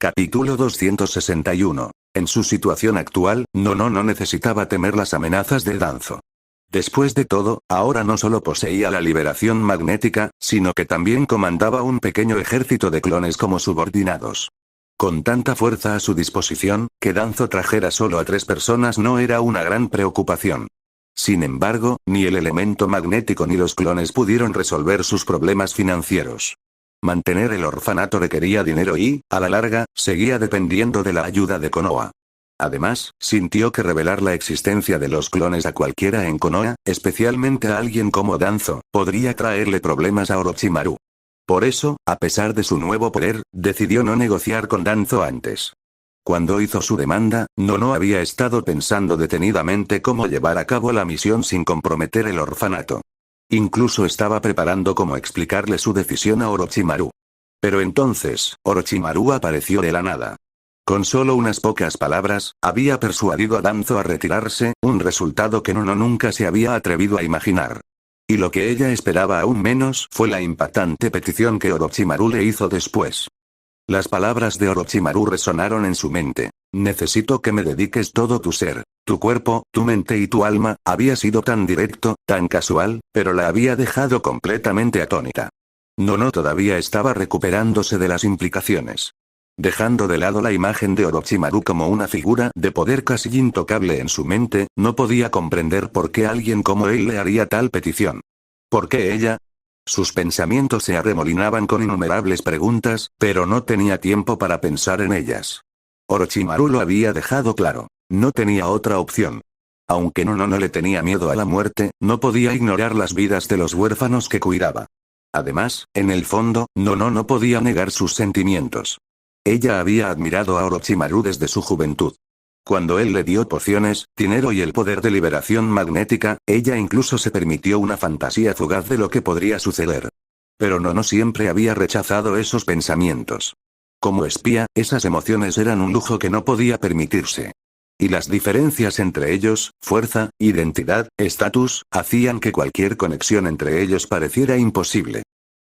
Capítulo 261. En su situación actual, Nono no necesitaba temer las amenazas de Danzo. Después de todo, ahora no solo poseía la liberación magnética, sino que también comandaba un pequeño ejército de clones como subordinados. Con tanta fuerza a su disposición, que Danzo trajera solo a 3 personas no era una gran preocupación. Sin embargo, ni el elemento magnético ni los clones pudieron resolver sus problemas financieros. Mantener el orfanato requería dinero y, a la larga, seguía dependiendo de la ayuda de Konoha. Además, sintió que revelar la existencia de los clones a cualquiera en Konoha, especialmente a alguien como Danzo, podría traerle problemas a Orochimaru. Por eso, a pesar de su nuevo poder, decidió no negociar con Danzo antes. Cuando hizo su demanda, Nono había estado pensando detenidamente cómo llevar a cabo la misión sin comprometer el orfanato. Incluso estaba preparando cómo explicarle su decisión a Orochimaru. Pero entonces, Orochimaru apareció de la nada. Con solo unas pocas palabras, había persuadido a Danzo a retirarse, un resultado que Nono nunca se había atrevido a imaginar. Y lo que ella esperaba aún menos fue la impactante petición que Orochimaru le hizo después. Las palabras de Orochimaru resonaron en su mente. Necesito que me dediques todo tu ser, tu cuerpo, tu mente y tu alma. Había sido tan directo, tan casual, pero la había dejado completamente atónita. Nono todavía estaba recuperándose de las implicaciones. Dejando de lado la imagen de Orochimaru como una figura de poder casi intocable en su mente, no podía comprender por qué alguien como él le haría tal petición. ¿Por qué ella? Sus pensamientos se arremolinaban con innumerables preguntas, pero no tenía tiempo para pensar en ellas. Orochimaru lo había dejado claro. No tenía otra opción. Aunque Nono no le tenía miedo a la muerte, no podía ignorar las vidas de los huérfanos que cuidaba. Además, en el fondo, Nono no podía negar sus sentimientos. Ella había admirado a Orochimaru desde su juventud. Cuando él le dio pociones, dinero y el poder de liberación magnética, ella incluso se permitió una fantasía fugaz de lo que podría suceder. Pero Nono siempre había rechazado esos pensamientos. Como espía, esas emociones eran un lujo que no podía permitirse. Y las diferencias entre ellos, fuerza, identidad, estatus, hacían que cualquier conexión entre ellos pareciera imposible.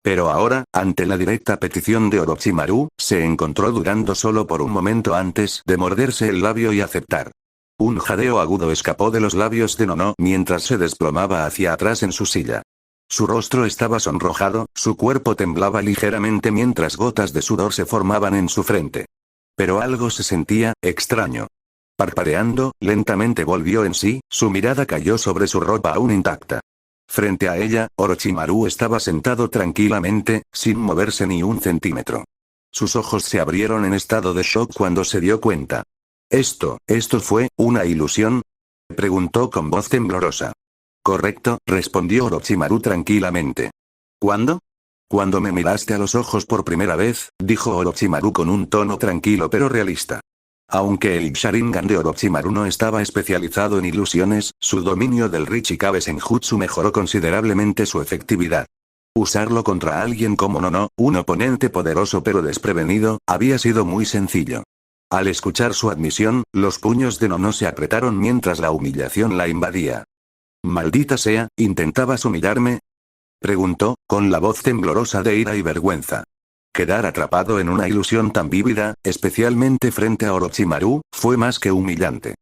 Pero ahora, ante la directa petición de Orochimaru, se encontró dudando solo por un momento antes de morderse el labio y aceptar. Un jadeo agudo escapó de los labios de Nono mientras se desplomaba hacia atrás en su silla. Su rostro estaba sonrojado, su cuerpo temblaba ligeramente mientras gotas de sudor se formaban en su frente. Pero algo se sentía extraño. Parpadeando, lentamente volvió en sí, su mirada cayó sobre su ropa aún intacta. Frente a ella, Orochimaru estaba sentado tranquilamente, sin moverse ni un centímetro. Sus ojos se abrieron en estado de shock cuando se dio cuenta. ¿Esto fue una ilusión? Preguntó con voz temblorosa. Correcto, respondió Orochimaru tranquilamente. ¿Cuándo? Cuando me miraste a los ojos por primera vez, dijo Orochimaru con un tono tranquilo pero realista. Aunque el Sharingan de Orochimaru no estaba especializado en ilusiones, su dominio del Richikabe Senjutsu mejoró considerablemente su efectividad. Usarlo contra alguien como Nono, un oponente poderoso pero desprevenido, había sido muy sencillo. Al escuchar su admisión, los puños de Nono se apretaron mientras la humillación la invadía. «Maldita sea, ¿intentabas humillarme?», preguntó, con la voz temblorosa de ira y vergüenza. Quedar atrapado en una ilusión tan vívida, especialmente frente a Orochimaru, fue más que humillante.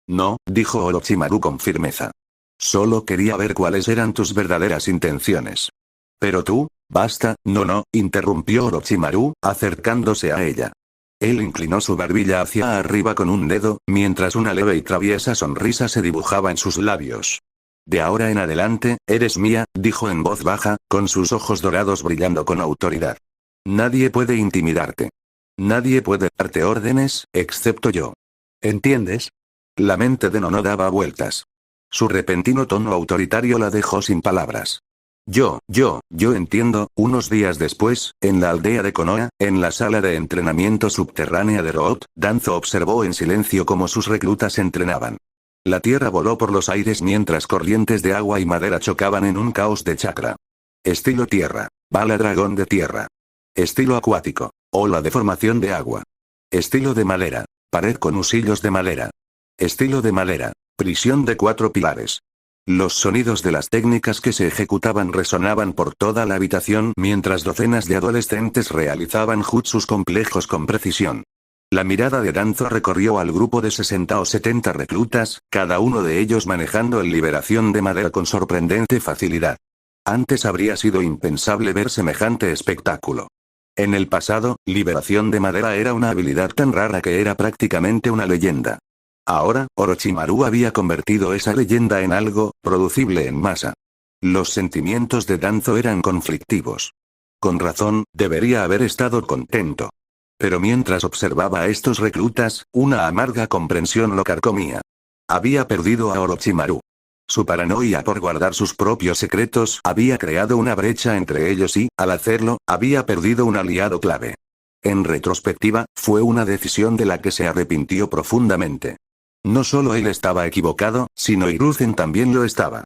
No, dijo Orochimaru con firmeza. Solo quería ver cuáles eran tus verdaderas intenciones. Pero tú, basta, no, interrumpió Orochimaru, acercándose a ella. Él inclinó su barbilla hacia arriba con un dedo, mientras una leve y traviesa sonrisa se dibujaba en sus labios. De ahora en adelante, eres mía, dijo en voz baja, con sus ojos dorados brillando con autoridad. Nadie puede intimidarte. Nadie puede darte órdenes, excepto yo. ¿Entiendes? La mente de Nono daba vueltas. Su repentino tono autoritario la dejó sin palabras. Yo entiendo. Unos días después, en la aldea de Konoha, en la sala de entrenamiento subterránea de Root, Danzo observó en silencio cómo sus reclutas entrenaban. La tierra voló por los aires mientras corrientes de agua y madera chocaban en un caos de chakra. Estilo tierra. Bala dragón de tierra. Estilo acuático. Ola de formación de agua. Estilo de madera. Pared con husillos de madera. Estilo de madera. Prisión de 4 pilares. Los sonidos de las técnicas que se ejecutaban resonaban por toda la habitación mientras docenas de adolescentes realizaban jutsus complejos con precisión. La mirada de Danzo recorrió al grupo de 60 o 70 reclutas, cada uno de ellos manejando el liberación de madera con sorprendente facilidad. Antes habría sido impensable ver semejante espectáculo. En el pasado, liberación de madera era una habilidad tan rara que era prácticamente una leyenda. Ahora, Orochimaru había convertido esa leyenda en algo producible en masa. Los sentimientos de Danzo eran conflictivos. Con razón, debería haber estado contento. Pero mientras observaba a estos reclutas, una amarga comprensión lo carcomía. Había perdido a Orochimaru. Su paranoia por guardar sus propios secretos había creado una brecha entre ellos y, al hacerlo, había perdido un aliado clave. En retrospectiva, fue una decisión de la que se arrepintió profundamente. No solo él estaba equivocado, sino Hiruzen también lo estaba.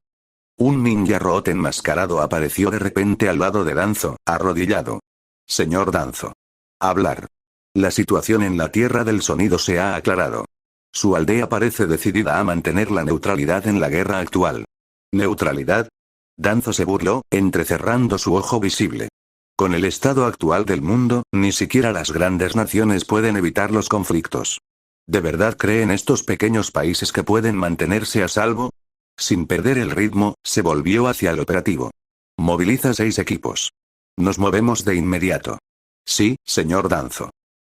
Un ninja robot enmascarado apareció de repente al lado de Danzo, arrodillado. Señor Danzo. Hablar. La situación en la Tierra del Sonido se ha aclarado. Su aldea parece decidida a mantener la neutralidad en la guerra actual. ¿Neutralidad? Danzo se burló, entrecerrando su ojo visible. Con el estado actual del mundo, ni siquiera las grandes naciones pueden evitar los conflictos. ¿De verdad creen estos pequeños países que pueden mantenerse a salvo? Sin perder el ritmo, se volvió hacia el operativo. Moviliza 6 equipos. Nos movemos de inmediato. Sí, señor Danzo.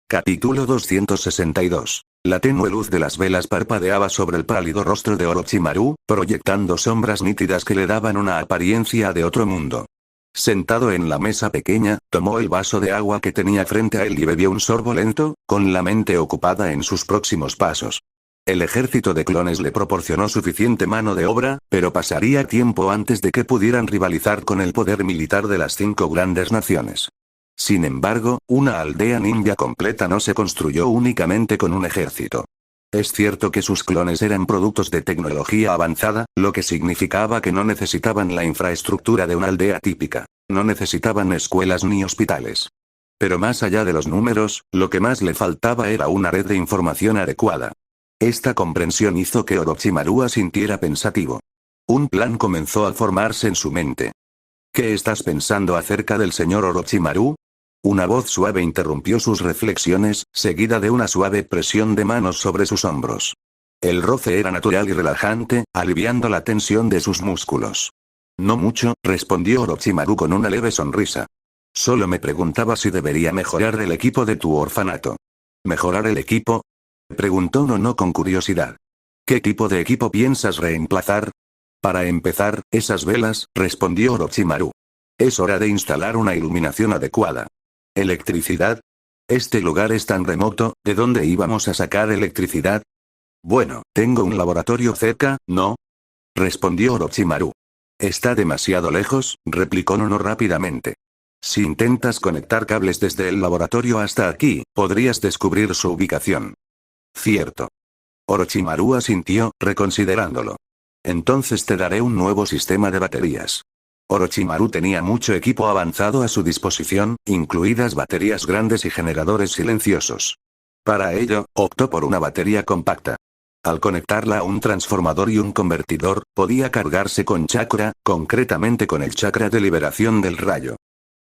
Capítulo 262. La tenue luz de las velas parpadeaba sobre el pálido rostro de Orochimaru, proyectando sombras nítidas que le daban una apariencia de otro mundo. Sentado en la mesa pequeña, tomó el vaso de agua que tenía frente a él y bebió un sorbo lento, con la mente ocupada en sus próximos pasos. El ejército de clones le proporcionó suficiente mano de obra, pero pasaría tiempo antes de que pudieran rivalizar con el poder militar de las 5 grandes naciones. Sin embargo, una aldea ninja completa no se construyó únicamente con un ejército. Es cierto que sus clones eran productos de tecnología avanzada, lo que significaba que no necesitaban la infraestructura de una aldea típica. No necesitaban escuelas ni hospitales. Pero más allá de los números, lo que más le faltaba era una red de información adecuada. Esta comprensión hizo que Orochimaru sintiera pensativo. Un plan comenzó a formarse en su mente. ¿Qué estás pensando acerca del señor Orochimaru? Una voz suave interrumpió sus reflexiones, seguida de una suave presión de manos sobre sus hombros. El roce era natural y relajante, aliviando la tensión de sus músculos. No mucho, respondió Orochimaru con una leve sonrisa. Solo me preguntaba si debería mejorar el equipo de tu orfanato. ¿Mejorar el equipo? Preguntó Nono con curiosidad. ¿Qué tipo de equipo piensas reemplazar? Para empezar, esas velas, respondió Orochimaru. Es hora de instalar una iluminación adecuada. ¿Electricidad? Este lugar es tan remoto, ¿de dónde íbamos a sacar electricidad? Bueno, tengo un laboratorio cerca, ¿no? Respondió Orochimaru. Está demasiado lejos, replicó Nono rápidamente. Si intentas conectar cables desde el laboratorio hasta aquí, podrías descubrir su ubicación. Cierto. Orochimaru asintió, reconsiderándolo. Entonces te daré un nuevo sistema de baterías. Orochimaru tenía mucho equipo avanzado a su disposición, incluidas baterías grandes y generadores silenciosos. Para ello, optó por una batería compacta. Al conectarla a un transformador y un convertidor, podía cargarse con chakra, concretamente con el chakra de liberación del rayo.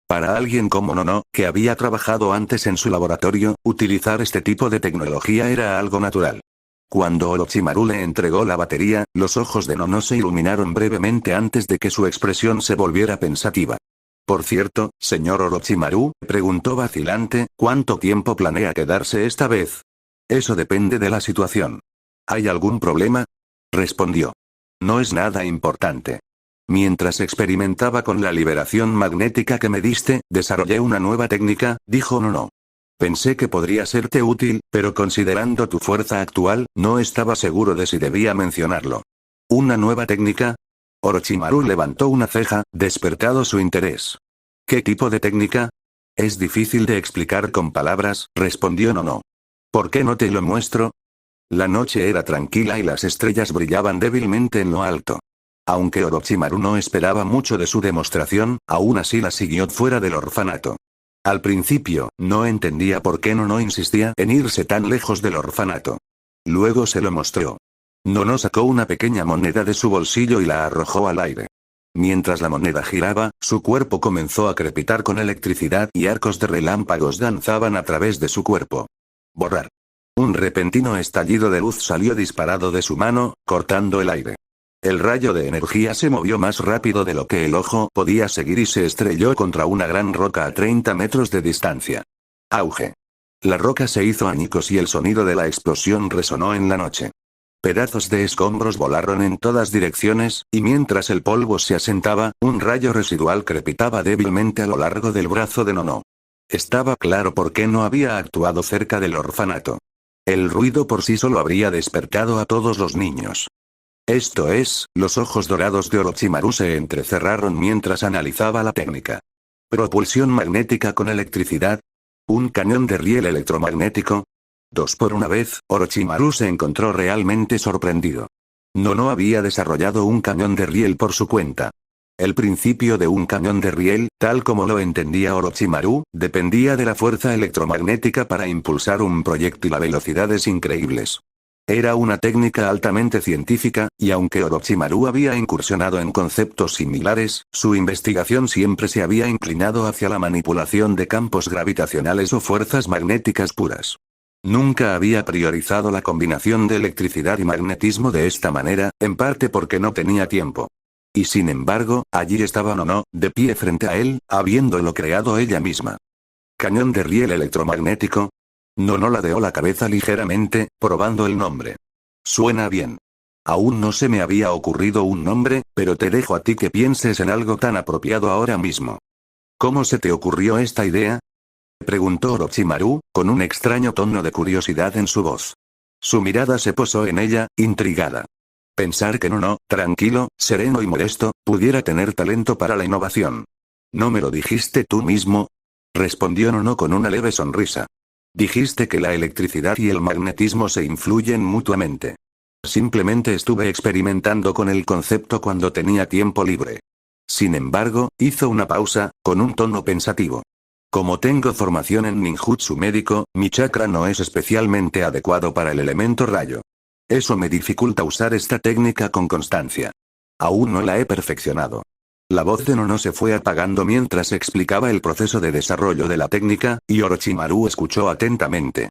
Para alguien como Nono, que había trabajado antes en su laboratorio, utilizar este tipo de tecnología era algo natural. Cuando Orochimaru le entregó la batería, los ojos de Nono se iluminaron brevemente antes de que su expresión se volviera pensativa. Por cierto, señor Orochimaru, preguntó vacilante, ¿cuánto tiempo planea quedarse esta vez? Eso depende de la situación. ¿Hay algún problema? Respondió. No es nada importante. Mientras experimentaba con la liberación magnética que me diste, desarrollé una nueva técnica, dijo Nono. Pensé que podría serte útil, pero considerando tu fuerza actual, no estaba seguro de si debía mencionarlo. ¿Una nueva técnica? Orochimaru levantó una ceja, despertado su interés. ¿Qué tipo de técnica? Es difícil de explicar con palabras, respondió Nono. ¿Por qué no te lo muestro? La noche era tranquila y las estrellas brillaban débilmente en lo alto. Aunque Orochimaru no esperaba mucho de su demostración, aún así la siguió fuera del orfanato. Al principio, no entendía por qué Nono insistía en irse tan lejos del orfanato. Luego se lo mostró. Nono sacó una pequeña moneda de su bolsillo y la arrojó al aire. Mientras la moneda giraba, su cuerpo comenzó a crepitar con electricidad y arcos de relámpagos danzaban a través de su cuerpo. Borrar. Un repentino estallido de luz salió disparado de su mano, cortando el aire. El rayo de energía se movió más rápido de lo que el ojo podía seguir y se estrelló contra una gran roca a 30 metros de distancia. Auge. La roca se hizo añicos y el sonido de la explosión resonó en la noche. Pedazos de escombros volaron en todas direcciones, y mientras el polvo se asentaba, un rayo residual crepitaba débilmente a lo largo del brazo de Nono. Estaba claro por qué no había actuado cerca del orfanato. El ruido por sí solo habría despertado a todos los niños. Esto es, los ojos dorados de Orochimaru se entrecerraron mientras analizaba la técnica. Propulsión magnética con electricidad. Un cañón de riel electromagnético. Dos por una vez, Orochimaru se encontró realmente sorprendido. No había desarrollado un cañón de riel por su cuenta. El principio de un cañón de riel, tal como lo entendía Orochimaru, dependía de la fuerza electromagnética para impulsar un proyectil a velocidades increíbles. Era una técnica altamente científica, y aunque Orochimaru había incursionado en conceptos similares, su investigación siempre se había inclinado hacia la manipulación de campos gravitacionales o fuerzas magnéticas puras. Nunca había priorizado la combinación de electricidad y magnetismo de esta manera, en parte porque no tenía tiempo. Y sin embargo, allí estaba Nono, de pie frente a él, habiéndolo creado ella misma. ¿Cañón de riel electromagnético? Nono ladeó la cabeza ligeramente, probando el nombre. Suena bien. Aún no se me había ocurrido un nombre, pero te dejo a ti que pienses en algo tan apropiado ahora mismo. ¿Cómo se te ocurrió esta idea? Preguntó Orochimaru, con un extraño tono de curiosidad en su voz. Su mirada se posó en ella, intrigada. Pensar que Nono, tranquilo, sereno y modesto, pudiera tener talento para la innovación. ¿No me lo dijiste tú mismo? Respondió Nono con una leve sonrisa. Dijiste que la electricidad y el magnetismo se influyen mutuamente. Simplemente estuve experimentando con el concepto cuando tenía tiempo libre. Sin embargo, hizo una pausa, con un tono pensativo. Como tengo formación en ninjutsu médico, mi chakra no es especialmente adecuado para el elemento rayo. Eso me dificulta usar esta técnica con constancia. Aún no la he perfeccionado. La voz de Nono se fue apagando mientras explicaba el proceso de desarrollo de la técnica, y Orochimaru escuchó atentamente.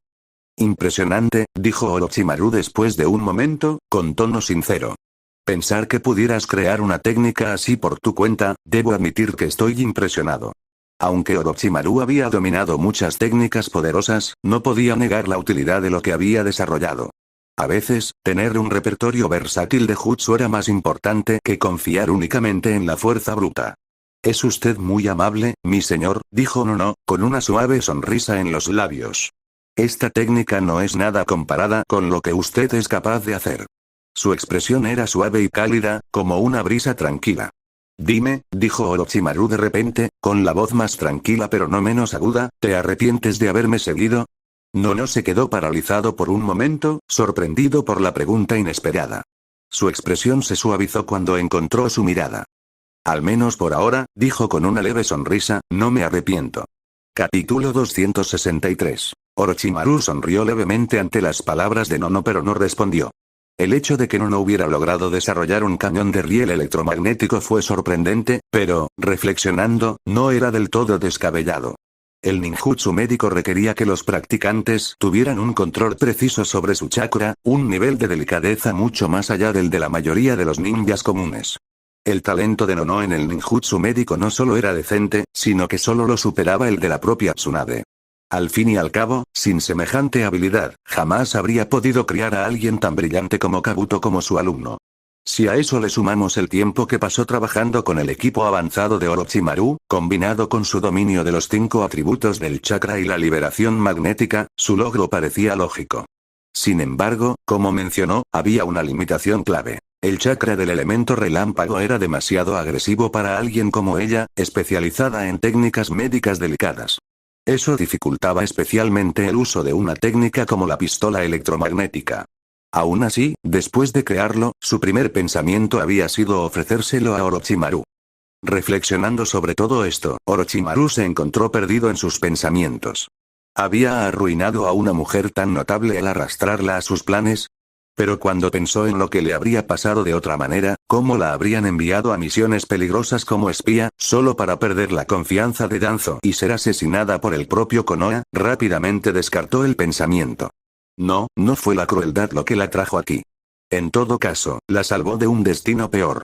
Impresionante, dijo Orochimaru después de un momento, con tono sincero. Pensar que pudieras crear una técnica así por tu cuenta, debo admitir que estoy impresionado. Aunque Orochimaru había dominado muchas técnicas poderosas, no podía negar la utilidad de lo que había desarrollado. A veces, tener un repertorio versátil de jutsu era más importante que confiar únicamente en la fuerza bruta. Es usted muy amable, mi señor, dijo Nono, con una suave sonrisa en los labios. Esta técnica no es nada comparada con lo que usted es capaz de hacer. Su expresión era suave y cálida, como una brisa tranquila. Dime, dijo Orochimaru de repente, con la voz más tranquila pero no menos aguda, ¿te arrepientes de haberme seguido? Nono se quedó paralizado por un momento, sorprendido por la pregunta inesperada. Su expresión se suavizó cuando encontró su mirada. Al menos por ahora, dijo con una leve sonrisa, no me arrepiento. Capítulo 263. Orochimaru sonrió levemente ante las palabras de Nono pero no respondió. El hecho de que Nono hubiera logrado desarrollar un cañón de riel electromagnético fue sorprendente, pero, reflexionando, no era del todo descabellado. El ninjutsu médico requería que los practicantes tuvieran un control preciso sobre su chakra, un nivel de delicadeza mucho más allá del de la mayoría de los ninjas comunes. El talento de Nono en el ninjutsu médico no solo era decente, sino que solo lo superaba el de la propia Tsunade. Al fin y al cabo, sin semejante habilidad, jamás habría podido criar a alguien tan brillante como Kabuto como su alumno. Si a eso le sumamos el tiempo que pasó trabajando con el equipo avanzado de Orochimaru, combinado con su dominio de los 5 atributos del chakra y la liberación magnética, su logro parecía lógico. Sin embargo, como mencionó, había una limitación clave. El chakra del elemento relámpago era demasiado agresivo para alguien como ella, especializada en técnicas médicas delicadas. Eso dificultaba especialmente el uso de una técnica como la pistola electromagnética. Aún así, después de crearlo, su primer pensamiento había sido ofrecérselo a Orochimaru. Reflexionando sobre todo esto, Orochimaru se encontró perdido en sus pensamientos. ¿Había arruinado a una mujer tan notable al arrastrarla a sus planes? Pero cuando pensó en lo que le habría pasado de otra manera, cómo la habrían enviado a misiones peligrosas como espía, solo para perder la confianza de Danzo y ser asesinada por el propio Konoha, rápidamente descartó el pensamiento. No, no fue la crueldad lo que la trajo aquí. En todo caso, la salvó de un destino peor.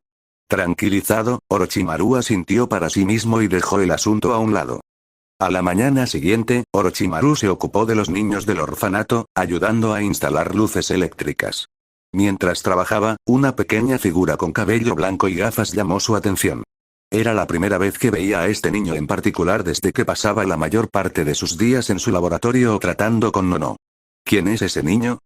Tranquilizado, Orochimaru asintió para sí mismo y dejó el asunto a un lado. A la mañana siguiente, Orochimaru se ocupó de los niños del orfanato, ayudando a instalar luces eléctricas. Mientras trabajaba, una pequeña figura con cabello blanco y gafas llamó su atención. Era la primera vez que veía a este niño en particular desde que pasaba la mayor parte de sus días en su laboratorio o tratando con Nono. ¿Quién es ese niño?,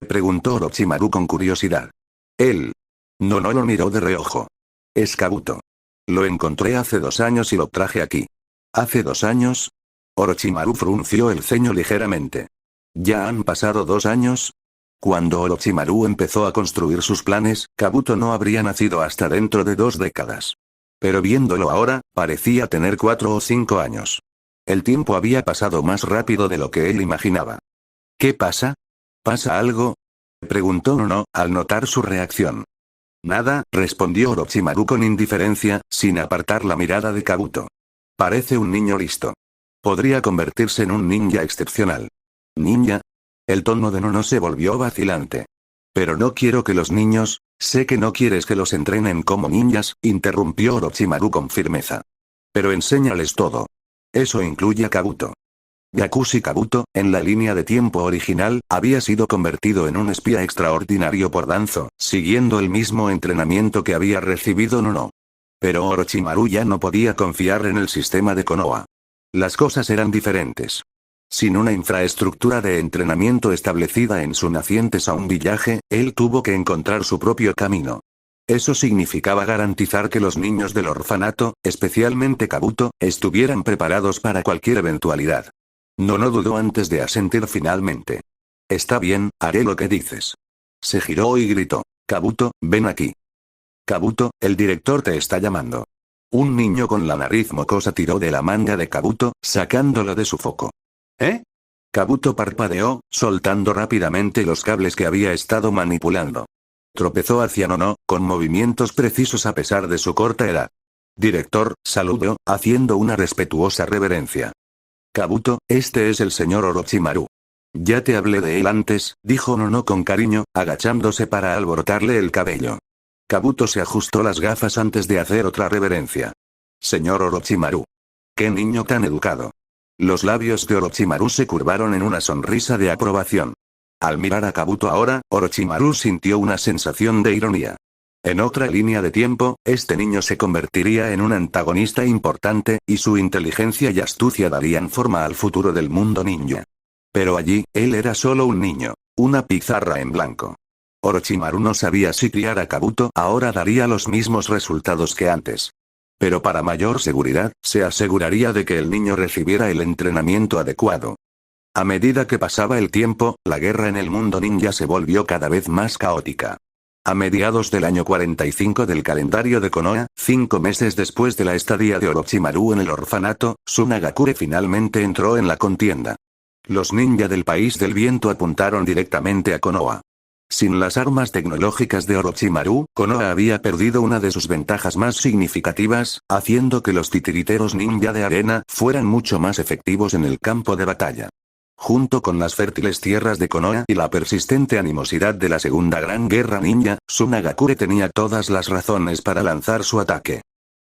preguntó Orochimaru con curiosidad. Él. Nono lo miró de reojo. Es Kabuto. Lo encontré hace 2 años y lo traje aquí. ¿Hace 2 años? Orochimaru frunció el ceño ligeramente. ¿Ya han pasado 2 años? Cuando Orochimaru empezó a construir sus planes, Kabuto no habría nacido hasta dentro de 2 décadas. Pero viéndolo ahora, parecía tener 4 o 5 años. El tiempo había pasado más rápido de lo que él imaginaba. ¿Qué pasa? ¿Pasa algo?, preguntó Nono, al notar su reacción. Nada, respondió Orochimaru con indiferencia, sin apartar la mirada de Kabuto. Parece un niño listo. Podría convertirse en un ninja excepcional. ¿Ninja? El tono de Nono se volvió vacilante. Pero no quiero que los niños, sé que no quieres que los entrenen como ninjas, interrumpió Orochimaru con firmeza. Pero enséñales todo. Eso incluye a Kabuto. Yakushi Kabuto, en la línea de tiempo original, había sido convertido en un espía extraordinario por Danzo, siguiendo el mismo entrenamiento que había recibido Nono. Pero Orochimaru ya no podía confiar en el sistema de Konoha. Las cosas eran diferentes. Sin una infraestructura de entrenamiento establecida en su naciente Sound Village, él tuvo que encontrar su propio camino. Eso significaba garantizar que los niños del orfanato, especialmente Kabuto, estuvieran preparados para cualquier eventualidad. No dudó antes de asentir finalmente. Está bien, haré lo que dices. Se giró y gritó. Kabuto, ven aquí. Kabuto, el director te está llamando. Un niño con la nariz mocosa tiró de la manga de Kabuto, sacándolo de su foco. ¿Eh? Kabuto parpadeó, soltando rápidamente los cables que había estado manipulando. Tropezó hacia Nono, con movimientos precisos a pesar de su corta edad. Director, saludó, haciendo una respetuosa reverencia. Kabuto, este es el señor Orochimaru. Ya te hablé de él antes, dijo Nono con cariño, agachándose para alborotarle el cabello. Kabuto se ajustó las gafas antes de hacer otra reverencia. Señor Orochimaru. ¡Qué niño tan educado! Los labios de Orochimaru se curvaron en una sonrisa de aprobación. Al mirar a Kabuto ahora, Orochimaru sintió una sensación de ironía. En otra línea de tiempo, este niño se convertiría en un antagonista importante, y su inteligencia y astucia darían forma al futuro del mundo ninja. Pero allí, él era solo un niño, una pizarra en blanco. Orochimaru no sabía si criar a Kabuto ahora daría los mismos resultados que antes. Pero para mayor seguridad, se aseguraría de que el niño recibiera el entrenamiento adecuado. A medida que pasaba el tiempo, la guerra en el mundo ninja se volvió cada vez más caótica. A mediados del año 45 del calendario de Konoha, 5 meses después de la estadía de Orochimaru en el orfanato, Tsunagakure finalmente entró en la contienda. Los ninja del país del viento apuntaron directamente a Konoha. Sin las armas tecnológicas de Orochimaru, Konoha había perdido una de sus ventajas más significativas, haciendo que los titiriteros ninja de arena fueran mucho más efectivos en el campo de batalla. Junto con las fértiles tierras de Konoha y la persistente animosidad de la Segunda Gran Guerra Ninja, Tsunagakure tenía todas las razones para lanzar su ataque.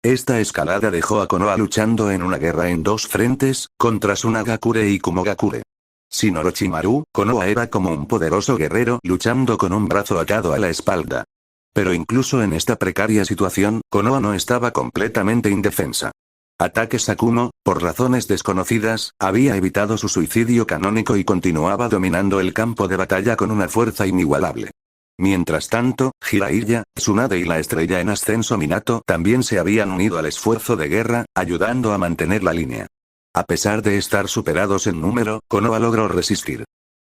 Esta escalada dejó a Konoha luchando en una guerra en 2 frentes, contra Tsunagakure y Kumogakure. Sin Orochimaru, Konoha era como un poderoso guerrero luchando con un brazo atado a la espalda. Pero incluso en esta precaria situación, Konoha no estaba completamente indefensa. Ataque Sakumo, por razones desconocidas, había evitado su suicidio canónico y continuaba dominando el campo de batalla con una fuerza inigualable. Mientras tanto, Jiraiya, Tsunade y la estrella en ascenso Minato también se habían unido al esfuerzo de guerra, ayudando a mantener la línea. A pesar de estar superados en número, Konoha logró resistir.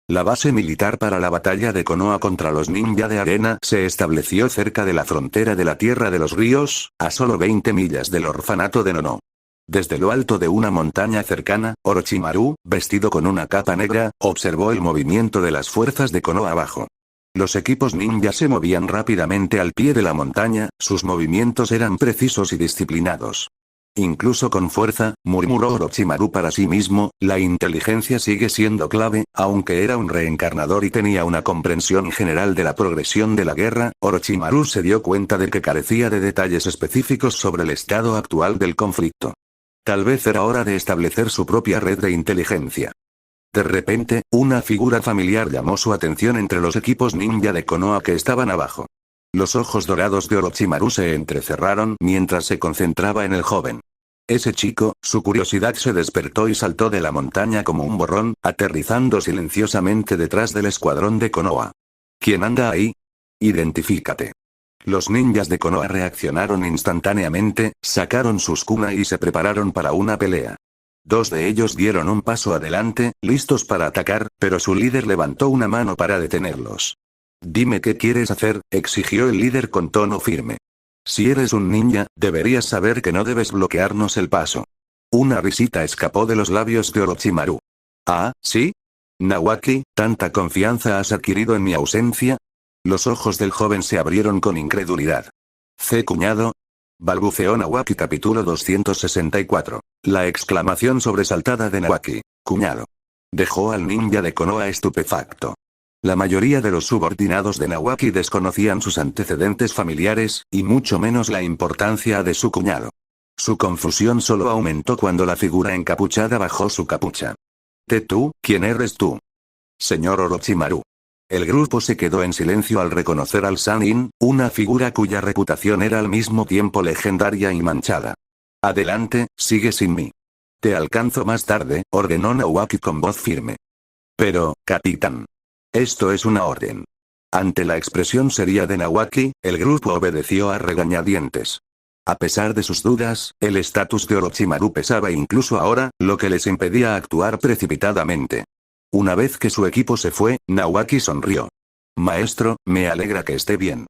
La base militar para la batalla de Konoha contra los ninja de arena se estableció cerca de la frontera de la Tierra de los Ríos, a solo 20 millas del orfanato de Nono. Desde lo alto de una montaña cercana, Orochimaru, vestido con una capa negra, observó el movimiento de las fuerzas de Konoha abajo. Los equipos ninja se movían rápidamente al pie de la montaña, sus movimientos eran precisos y disciplinados. Incluso con fuerza, murmuró Orochimaru para sí mismo, la inteligencia sigue siendo clave, aunque era un reencarnador y tenía una comprensión general de la progresión de la guerra, Orochimaru se dio cuenta de que carecía de detalles específicos sobre el estado actual del conflicto. Tal vez era hora de establecer su propia red de inteligencia. De repente, una figura familiar llamó su atención entre los equipos ninja de Konoha que estaban abajo. Los ojos dorados de Orochimaru se entrecerraron mientras se concentraba en el joven. Ese chico, su curiosidad se despertó y saltó de la montaña como un borrón, aterrizando silenciosamente detrás del escuadrón de Konoha. ¿Quién anda ahí? Identifícate. Los ninjas de Konoha reaccionaron instantáneamente, sacaron sus kunai y se prepararon para una pelea. Dos de ellos dieron un paso adelante, listos para atacar, pero su líder levantó una mano para detenerlos. Dime qué quieres hacer, exigió el líder con tono firme. Si eres un ninja, deberías saber que no debes bloquearnos el paso. Una risita escapó de los labios de Orochimaru. ¿Ah, sí? Nawaki, ¿tanta confianza has adquirido en mi ausencia? Los ojos del joven se abrieron con incredulidad. Cuñado. Balbuceó Nawaki. Capítulo 264. La exclamación sobresaltada de Nawaki. Cuñado. Dejó al ninja de Konoha estupefacto. La mayoría de los subordinados de Nawaki desconocían sus antecedentes familiares, y mucho menos la importancia de su cuñado. Su confusión solo aumentó cuando la figura encapuchada bajó su capucha. ¿Tú? ¿Quién eres tú? Señor Orochimaru. El grupo se quedó en silencio al reconocer al Sannin, una figura cuya reputación era al mismo tiempo legendaria y manchada. Adelante, sigue sin mí. Te alcanzo más tarde, ordenó Nawaki con voz firme. Pero, capitán. Esto es una orden. Ante la expresión seria de Nawaki, el grupo obedeció a regañadientes. A pesar de sus dudas, el estatus de Orochimaru pesaba incluso ahora, lo que les impedía actuar precipitadamente. Una vez que su equipo se fue, Nawaki sonrió. Maestro, me alegra que esté bien.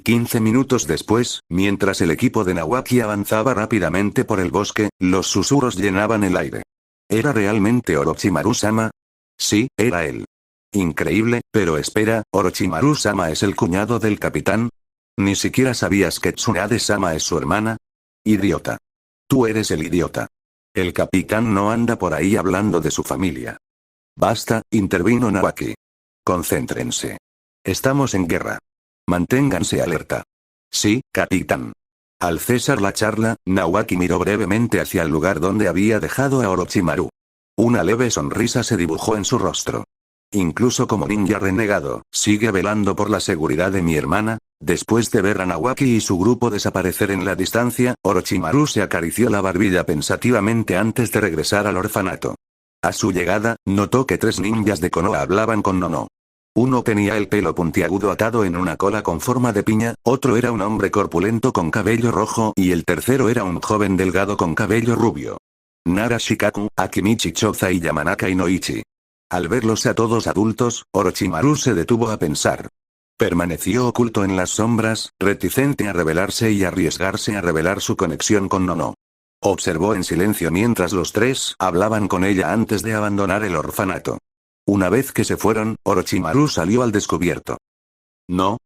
15 minutos después, mientras el equipo de Nawaki avanzaba rápidamente por el bosque, los susurros llenaban el aire. ¿Era realmente Orochimaru-sama? Sí, era él. Increíble, pero espera, ¿Orochimaru-sama es el cuñado del capitán? ¿Ni siquiera sabías que Tsunade-sama es su hermana? Idiota. Tú eres el idiota. El capitán no anda por ahí hablando de su familia. Basta, intervino Nawaki. Concéntrense. Estamos en guerra. Manténganse alerta. Sí, capitán. Al cesar la charla, Nawaki miró brevemente hacia el lugar donde había dejado a Orochimaru. Una leve sonrisa se dibujó en su rostro. Incluso como ninja renegado, ¿sigue velando por la seguridad de mi hermana? Después de ver a Nawaki y su grupo desaparecer en la distancia, Orochimaru se acarició la barbilla pensativamente antes de regresar al orfanato. A su llegada, notó que 3 ninjas de Konoha hablaban con Nono. Uno tenía el pelo puntiagudo atado en una cola con forma de piña, otro era un hombre corpulento con cabello rojo y el tercero era un joven delgado con cabello rubio. Nara Shikaku, Akimichi Choza y Yamanaka Inoichi. Al verlos a todos adultos, Orochimaru se detuvo a pensar. Permaneció oculto en las sombras, reticente a revelarse y arriesgarse a revelar su conexión con Nono. Observó en silencio mientras los 3 hablaban con ella antes de abandonar el orfanato. Una vez que se fueron, Orochimaru salió al descubierto. No,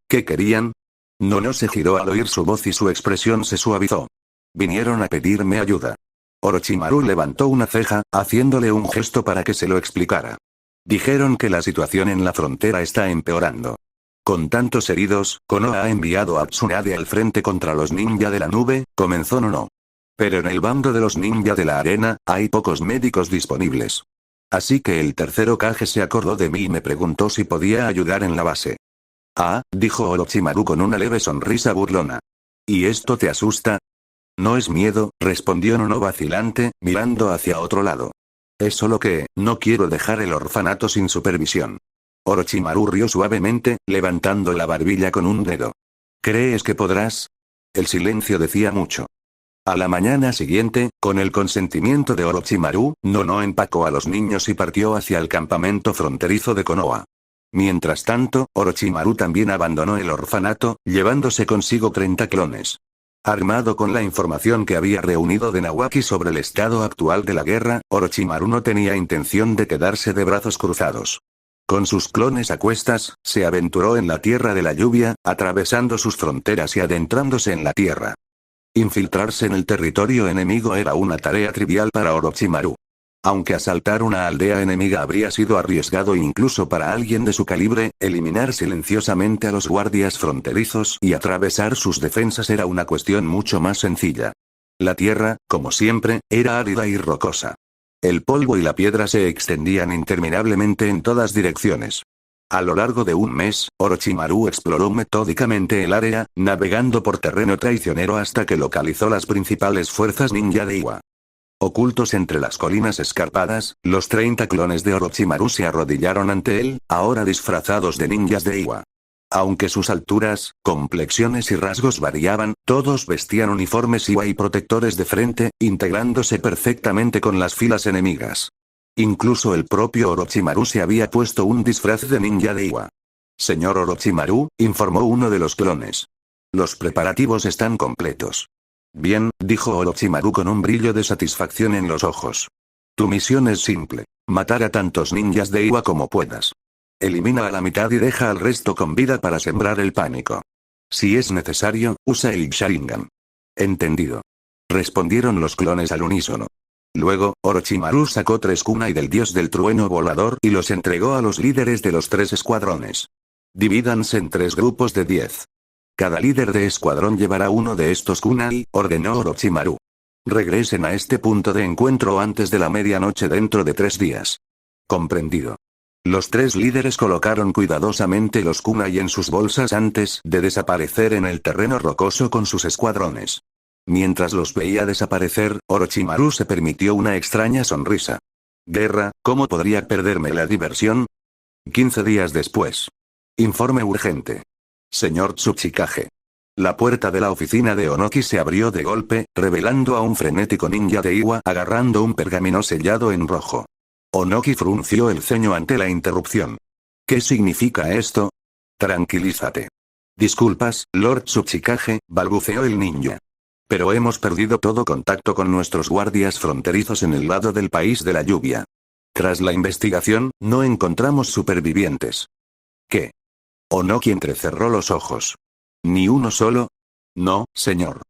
¿qué querían? Nono se giró al oír su voz y su expresión se suavizó. Vinieron a pedirme ayuda. Orochimaru levantó una ceja, haciéndole un gesto para que se lo explicara. Dijeron que la situación en la frontera está empeorando. Con tantos heridos, Konoha ha enviado a Tsunade al frente contra los ninja de la nube, comenzó Nono. Pero en el bando de los ninja de la arena, hay pocos médicos disponibles. Así que el tercer Hokage se acordó de mí y me preguntó si podía ayudar en la base. Ah, dijo Orochimaru con una leve sonrisa burlona. ¿Y esto te asusta? No es miedo, respondió Nono vacilante, mirando hacia otro lado. Es solo que, no quiero dejar el orfanato sin supervisión. Orochimaru rió suavemente, levantando la barbilla con un dedo. ¿Crees que podrás? El silencio decía mucho. A la mañana siguiente, con el consentimiento de Orochimaru, Nono empacó a los niños y partió hacia el campamento fronterizo de Konoha. Mientras tanto, Orochimaru también abandonó el orfanato, llevándose consigo 30 clones. Armado con la información que había reunido de Nawaki sobre el estado actual de la guerra, Orochimaru no tenía intención de quedarse de brazos cruzados. Con sus clones a cuestas, se aventuró en la Tierra de la Lluvia, atravesando sus fronteras y adentrándose en la Tierra. Infiltrarse en el territorio enemigo era una tarea trivial para Orochimaru. Aunque asaltar una aldea enemiga habría sido arriesgado incluso para alguien de su calibre, eliminar silenciosamente a los guardias fronterizos y atravesar sus defensas era una cuestión mucho más sencilla. La tierra, como siempre, era árida y rocosa. El polvo y la piedra se extendían interminablemente en todas direcciones. A lo largo de un mes, Orochimaru exploró metódicamente el área, navegando por terreno traicionero hasta que localizó las principales fuerzas ninja de Iwa. Ocultos entre las colinas escarpadas, los 30 clones de Orochimaru se arrodillaron ante él, ahora disfrazados de ninjas de Iwa. Aunque sus alturas, complexiones y rasgos variaban, todos vestían uniformes Iwa y protectores de frente, integrándose perfectamente con las filas enemigas. Incluso el propio Orochimaru se había puesto un disfraz de ninja de Iwa. Señor Orochimaru, informó uno de los clones. Los preparativos están completos. Bien, dijo Orochimaru con un brillo de satisfacción en los ojos. Tu misión es simple. Matar a tantos ninjas de Iwa como puedas. Elimina a la mitad y deja al resto con vida para sembrar el pánico. Si es necesario, usa el Sharingan. Entendido. Respondieron los clones al unísono. Luego, Orochimaru sacó 3 kunai del dios del trueno volador y los entregó a los líderes de los 3 escuadrones. Divídanse en 3 grupos de 10. Cada líder de escuadrón llevará uno de estos kunai, ordenó Orochimaru. Regresen a este punto de encuentro antes de la medianoche dentro de 3 días. Comprendido. Los 3 líderes colocaron cuidadosamente los kunai en sus bolsas antes de desaparecer en el terreno rocoso con sus escuadrones. Mientras los veía desaparecer, Orochimaru se permitió una extraña sonrisa. Guerra, ¿cómo podría perderme la diversión? 15 días después. Informe urgente. Señor Tsuchikage. La puerta de la oficina de Onoki se abrió de golpe, revelando a un frenético ninja de Iwa agarrando un pergamino sellado en rojo. Onoki frunció el ceño ante la interrupción. ¿Qué significa esto? Tranquilízate. Disculpas, Lord Tsuchikage, balbuceó el ninja. Pero hemos perdido todo contacto con nuestros guardias fronterizos en el lado del país de la lluvia. Tras la investigación, no encontramos supervivientes. ¿Qué? Onoki entrecerró los ojos. ¿Ni uno solo? No, señor.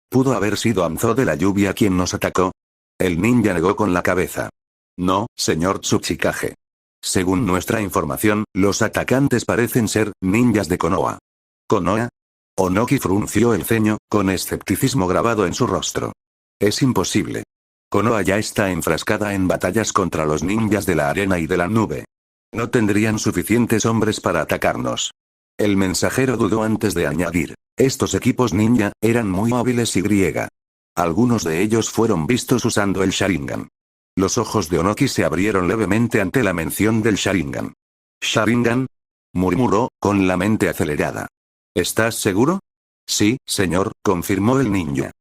¿Pudo haber sido Anzo de la lluvia quien nos atacó? El ninja negó con la cabeza. No, señor Tsuchikage. Según nuestra información, los atacantes parecen ser ninjas de Konoha. ¿Konoha? Onoki frunció el ceño, con escepticismo grabado en su rostro. Es imposible. Konoha ya está enfrascada en batallas contra los ninjas de la arena y de la nube. No tendrían suficientes hombres para atacarnos. El mensajero dudó antes de añadir. Estos equipos ninja eran muy hábiles y griega. Algunos de ellos fueron vistos usando el Sharingan. Los ojos de Onoki se abrieron levemente ante la mención del Sharingan. ¿Sharingan? Murmuró, con la mente acelerada. ¿Estás seguro? Sí, señor, confirmó el ninja.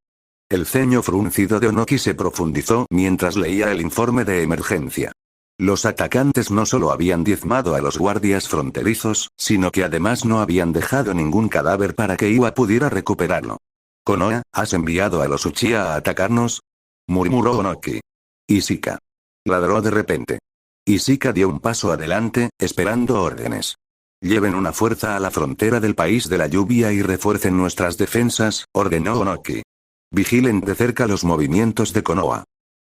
El ceño fruncido de Onoki se profundizó mientras leía el informe de emergencia. Los atacantes no solo habían diezmado a los guardias fronterizos, sino que además no habían dejado ningún cadáver para que Iwa pudiera recuperarlo. ¿Konoha, has enviado a los Uchiha a atacarnos? Murmuró Onoki. Ishika. Ladró de repente. Ishika dio un paso adelante, esperando órdenes. Lleven una fuerza a la frontera del país de la lluvia y refuercen nuestras defensas, ordenó Onoki. Vigilen de cerca los movimientos de Konoha.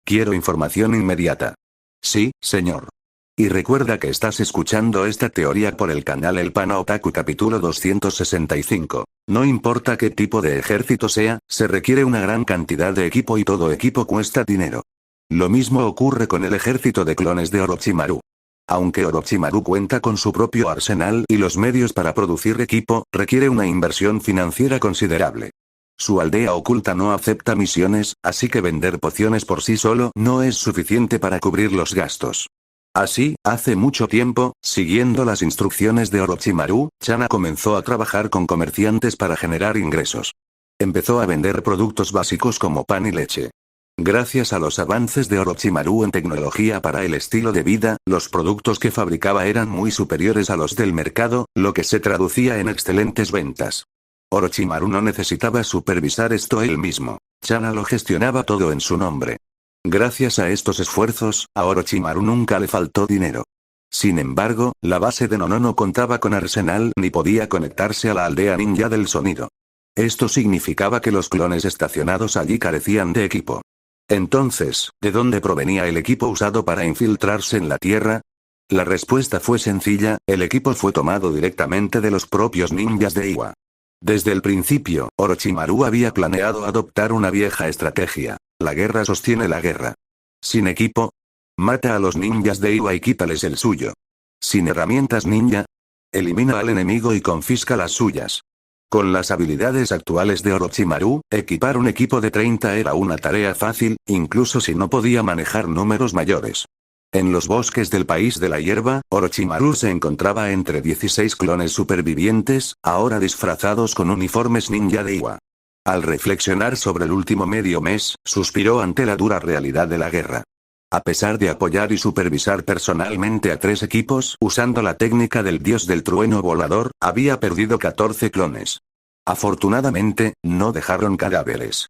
Quiero información inmediata. Sí, señor. Y recuerda que estás escuchando esta teoría por el canal El Pana Otaku capítulo 265. No importa qué tipo de ejército sea, se requiere una gran cantidad de equipo y todo equipo cuesta dinero. Lo mismo ocurre con el ejército de clones de Orochimaru. Aunque Orochimaru cuenta con su propio arsenal y los medios para producir equipo, requiere una inversión financiera considerable. Su aldea oculta no acepta misiones, así que vender pociones por sí solo no es suficiente para cubrir los gastos. Así, hace mucho tiempo, siguiendo las instrucciones de Orochimaru, Chana comenzó a trabajar con comerciantes para generar ingresos. Empezó a vender productos básicos como pan y leche. Gracias a los avances de Orochimaru en tecnología para el estilo de vida, los productos que fabricaba eran muy superiores a los del mercado, lo que se traducía en excelentes ventas. Orochimaru no necesitaba supervisar esto él mismo. Chana lo gestionaba todo en su nombre. Gracias a estos esfuerzos, a Orochimaru nunca le faltó dinero. Sin embargo, la base de Nono no contaba con arsenal ni podía conectarse a la aldea ninja del sonido. Esto significaba que los clones estacionados allí carecían de equipo. Entonces, ¿de dónde provenía el equipo usado para infiltrarse en la Tierra? La respuesta fue sencilla, el equipo fue tomado directamente de los propios ninjas de Iwa. Desde el principio, Orochimaru había planeado adoptar una vieja estrategia. La guerra sostiene la guerra. Sin equipo, mata a los ninjas de Iwa y quítales el suyo. Sin herramientas ninja, elimina al enemigo y confisca las suyas. Con las habilidades actuales de Orochimaru, equipar un equipo de 30 era una tarea fácil, incluso si no podía manejar números mayores. En los bosques del país de la hierba, Orochimaru se encontraba entre 16 clones supervivientes, ahora disfrazados con uniformes ninja de Iwa. Al reflexionar sobre el último medio mes, suspiró ante la dura realidad de la guerra. A pesar de apoyar y supervisar personalmente a 3 equipos usando la técnica del dios del trueno volador, había perdido 14 clones. Afortunadamente, no dejaron cadáveres.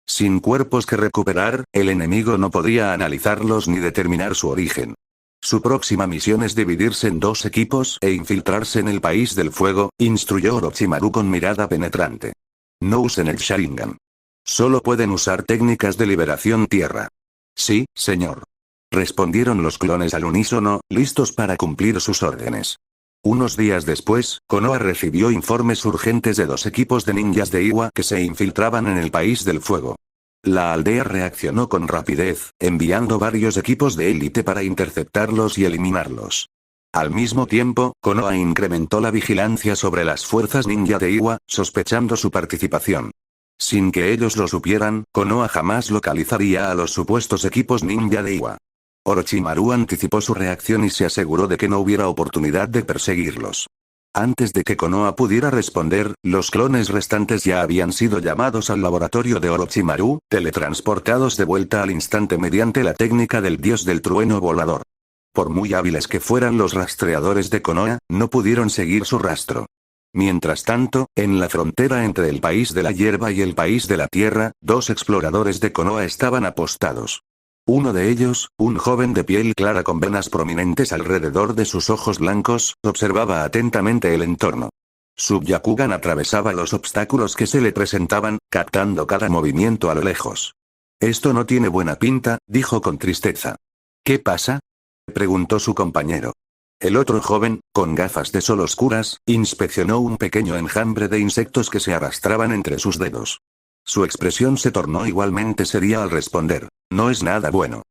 Sin cuerpos que recuperar, el enemigo no podía analizarlos ni determinar su origen. Su próxima misión es dividirse en 2 equipos e infiltrarse en el país del fuego, instruyó Orochimaru con mirada penetrante. No usen el Sharingan. Solo pueden usar técnicas de liberación tierra. Sí, señor. Respondieron los clones al unísono, listos para cumplir sus órdenes. Unos días después, Konoha recibió informes urgentes de 2 equipos de ninjas de Iwa que se infiltraban en el país del fuego. La aldea reaccionó con rapidez, enviando varios equipos de élite para interceptarlos y eliminarlos. Al mismo tiempo, Konoha incrementó la vigilancia sobre las fuerzas ninja de Iwa, sospechando su participación. Sin que ellos lo supieran, Konoha jamás localizaría a los supuestos equipos ninja de Iwa. Orochimaru anticipó su reacción y se aseguró de que no hubiera oportunidad de perseguirlos. Antes de que Konoha pudiera responder, los clones restantes ya habían sido llamados al laboratorio de Orochimaru, teletransportados de vuelta al instante mediante la técnica del dios del trueno volador. Por muy hábiles que fueran los rastreadores de Konoha, no pudieron seguir su rastro. Mientras tanto, en la frontera entre el país de la hierba y el país de la tierra, 2 exploradores de Konoha estaban apostados. Uno de ellos, un joven de piel clara con venas prominentes alrededor de sus ojos blancos, observaba atentamente el entorno. Su Byakugan atravesaba los obstáculos que se le presentaban, captando cada movimiento a lo lejos. Esto no tiene buena pinta, dijo con tristeza. ¿Qué pasa?, preguntó su compañero. El otro joven, con gafas de sol oscuras, inspeccionó un pequeño enjambre de insectos que se arrastraban entre sus dedos. Su expresión se tornó igualmente seria al responder. No es nada bueno.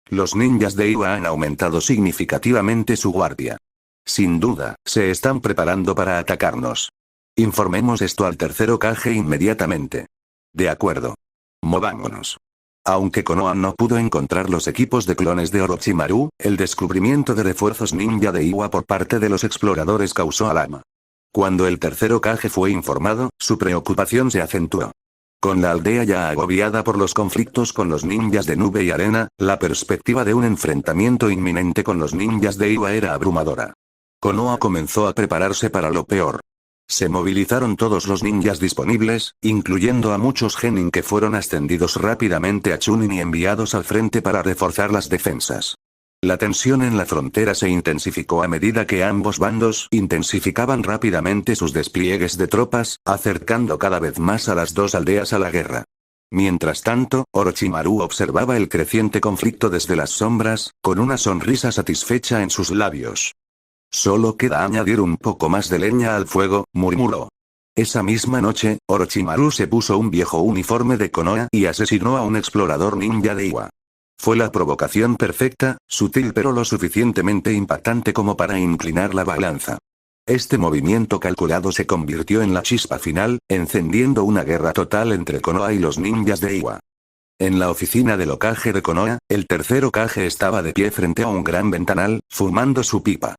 Los ninjas de Iwa han aumentado significativamente su guardia. Sin duda, se están preparando para atacarnos. Informemos esto al tercer Hokage inmediatamente. De acuerdo. Movámonos. Aunque Konoha no pudo encontrar los equipos de clones de Orochimaru, el descubrimiento de refuerzos ninja de Iwa por parte de los exploradores causó alarma. Cuando el tercer Hokage fue informado, su preocupación se acentuó. Con la aldea ya agobiada por los conflictos con los ninjas de Nube y Arena, la perspectiva de un enfrentamiento inminente con los ninjas de Iwa era abrumadora. Konoha comenzó a prepararse para lo peor. Se movilizaron todos los ninjas disponibles, incluyendo a muchos genin que fueron ascendidos rápidamente a Chunin y enviados al frente para reforzar las defensas. La tensión en la frontera se intensificó a medida que ambos bandos intensificaban rápidamente sus despliegues de tropas, acercando cada vez más a las 2 aldeas a la guerra. Mientras tanto, Orochimaru observaba el creciente conflicto desde las sombras, con una sonrisa satisfecha en sus labios. Solo queda añadir un poco más de leña al fuego, murmuró. Esa misma noche, Orochimaru se puso un viejo uniforme de Konoha y asesinó a un explorador ninja de Iwa. Fue la provocación perfecta, sutil pero lo suficientemente impactante como para inclinar la balanza. Este movimiento calculado se convirtió en la chispa final, encendiendo una guerra total entre Konoha y los ninjas de Iwa. En la oficina del Hokage de Konoha, el tercer Hokage estaba de pie frente a un gran ventanal, fumando su pipa.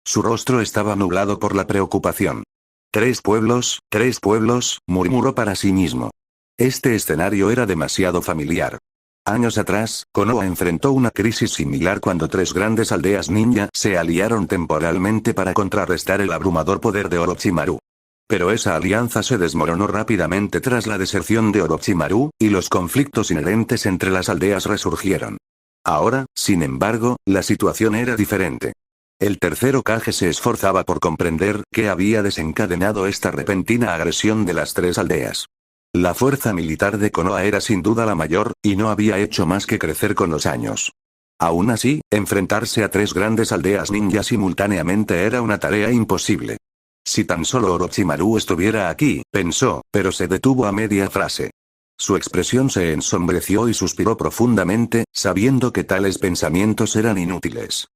Su rostro estaba nublado por la preocupación. 3 pueblos, murmuró para sí mismo. Este escenario era demasiado familiar. Años atrás, Konoha enfrentó una crisis similar cuando 3 grandes aldeas ninja se aliaron temporalmente para contrarrestar el abrumador poder de Orochimaru. Pero esa alianza se desmoronó rápidamente tras la deserción de Orochimaru, y los conflictos inherentes entre las aldeas resurgieron. Ahora, sin embargo, la situación era diferente. El tercer Hokage se esforzaba por comprender qué había desencadenado esta repentina agresión de las 3 aldeas. La fuerza militar de Konoha era sin duda la mayor, y no había hecho más que crecer con los años. Aún así, enfrentarse a 3 grandes aldeas ninja simultáneamente era una tarea imposible. Si tan solo Orochimaru estuviera aquí, pensó, pero se detuvo a media frase. Su expresión se ensombreció y suspiró profundamente, sabiendo que tales pensamientos eran inútiles.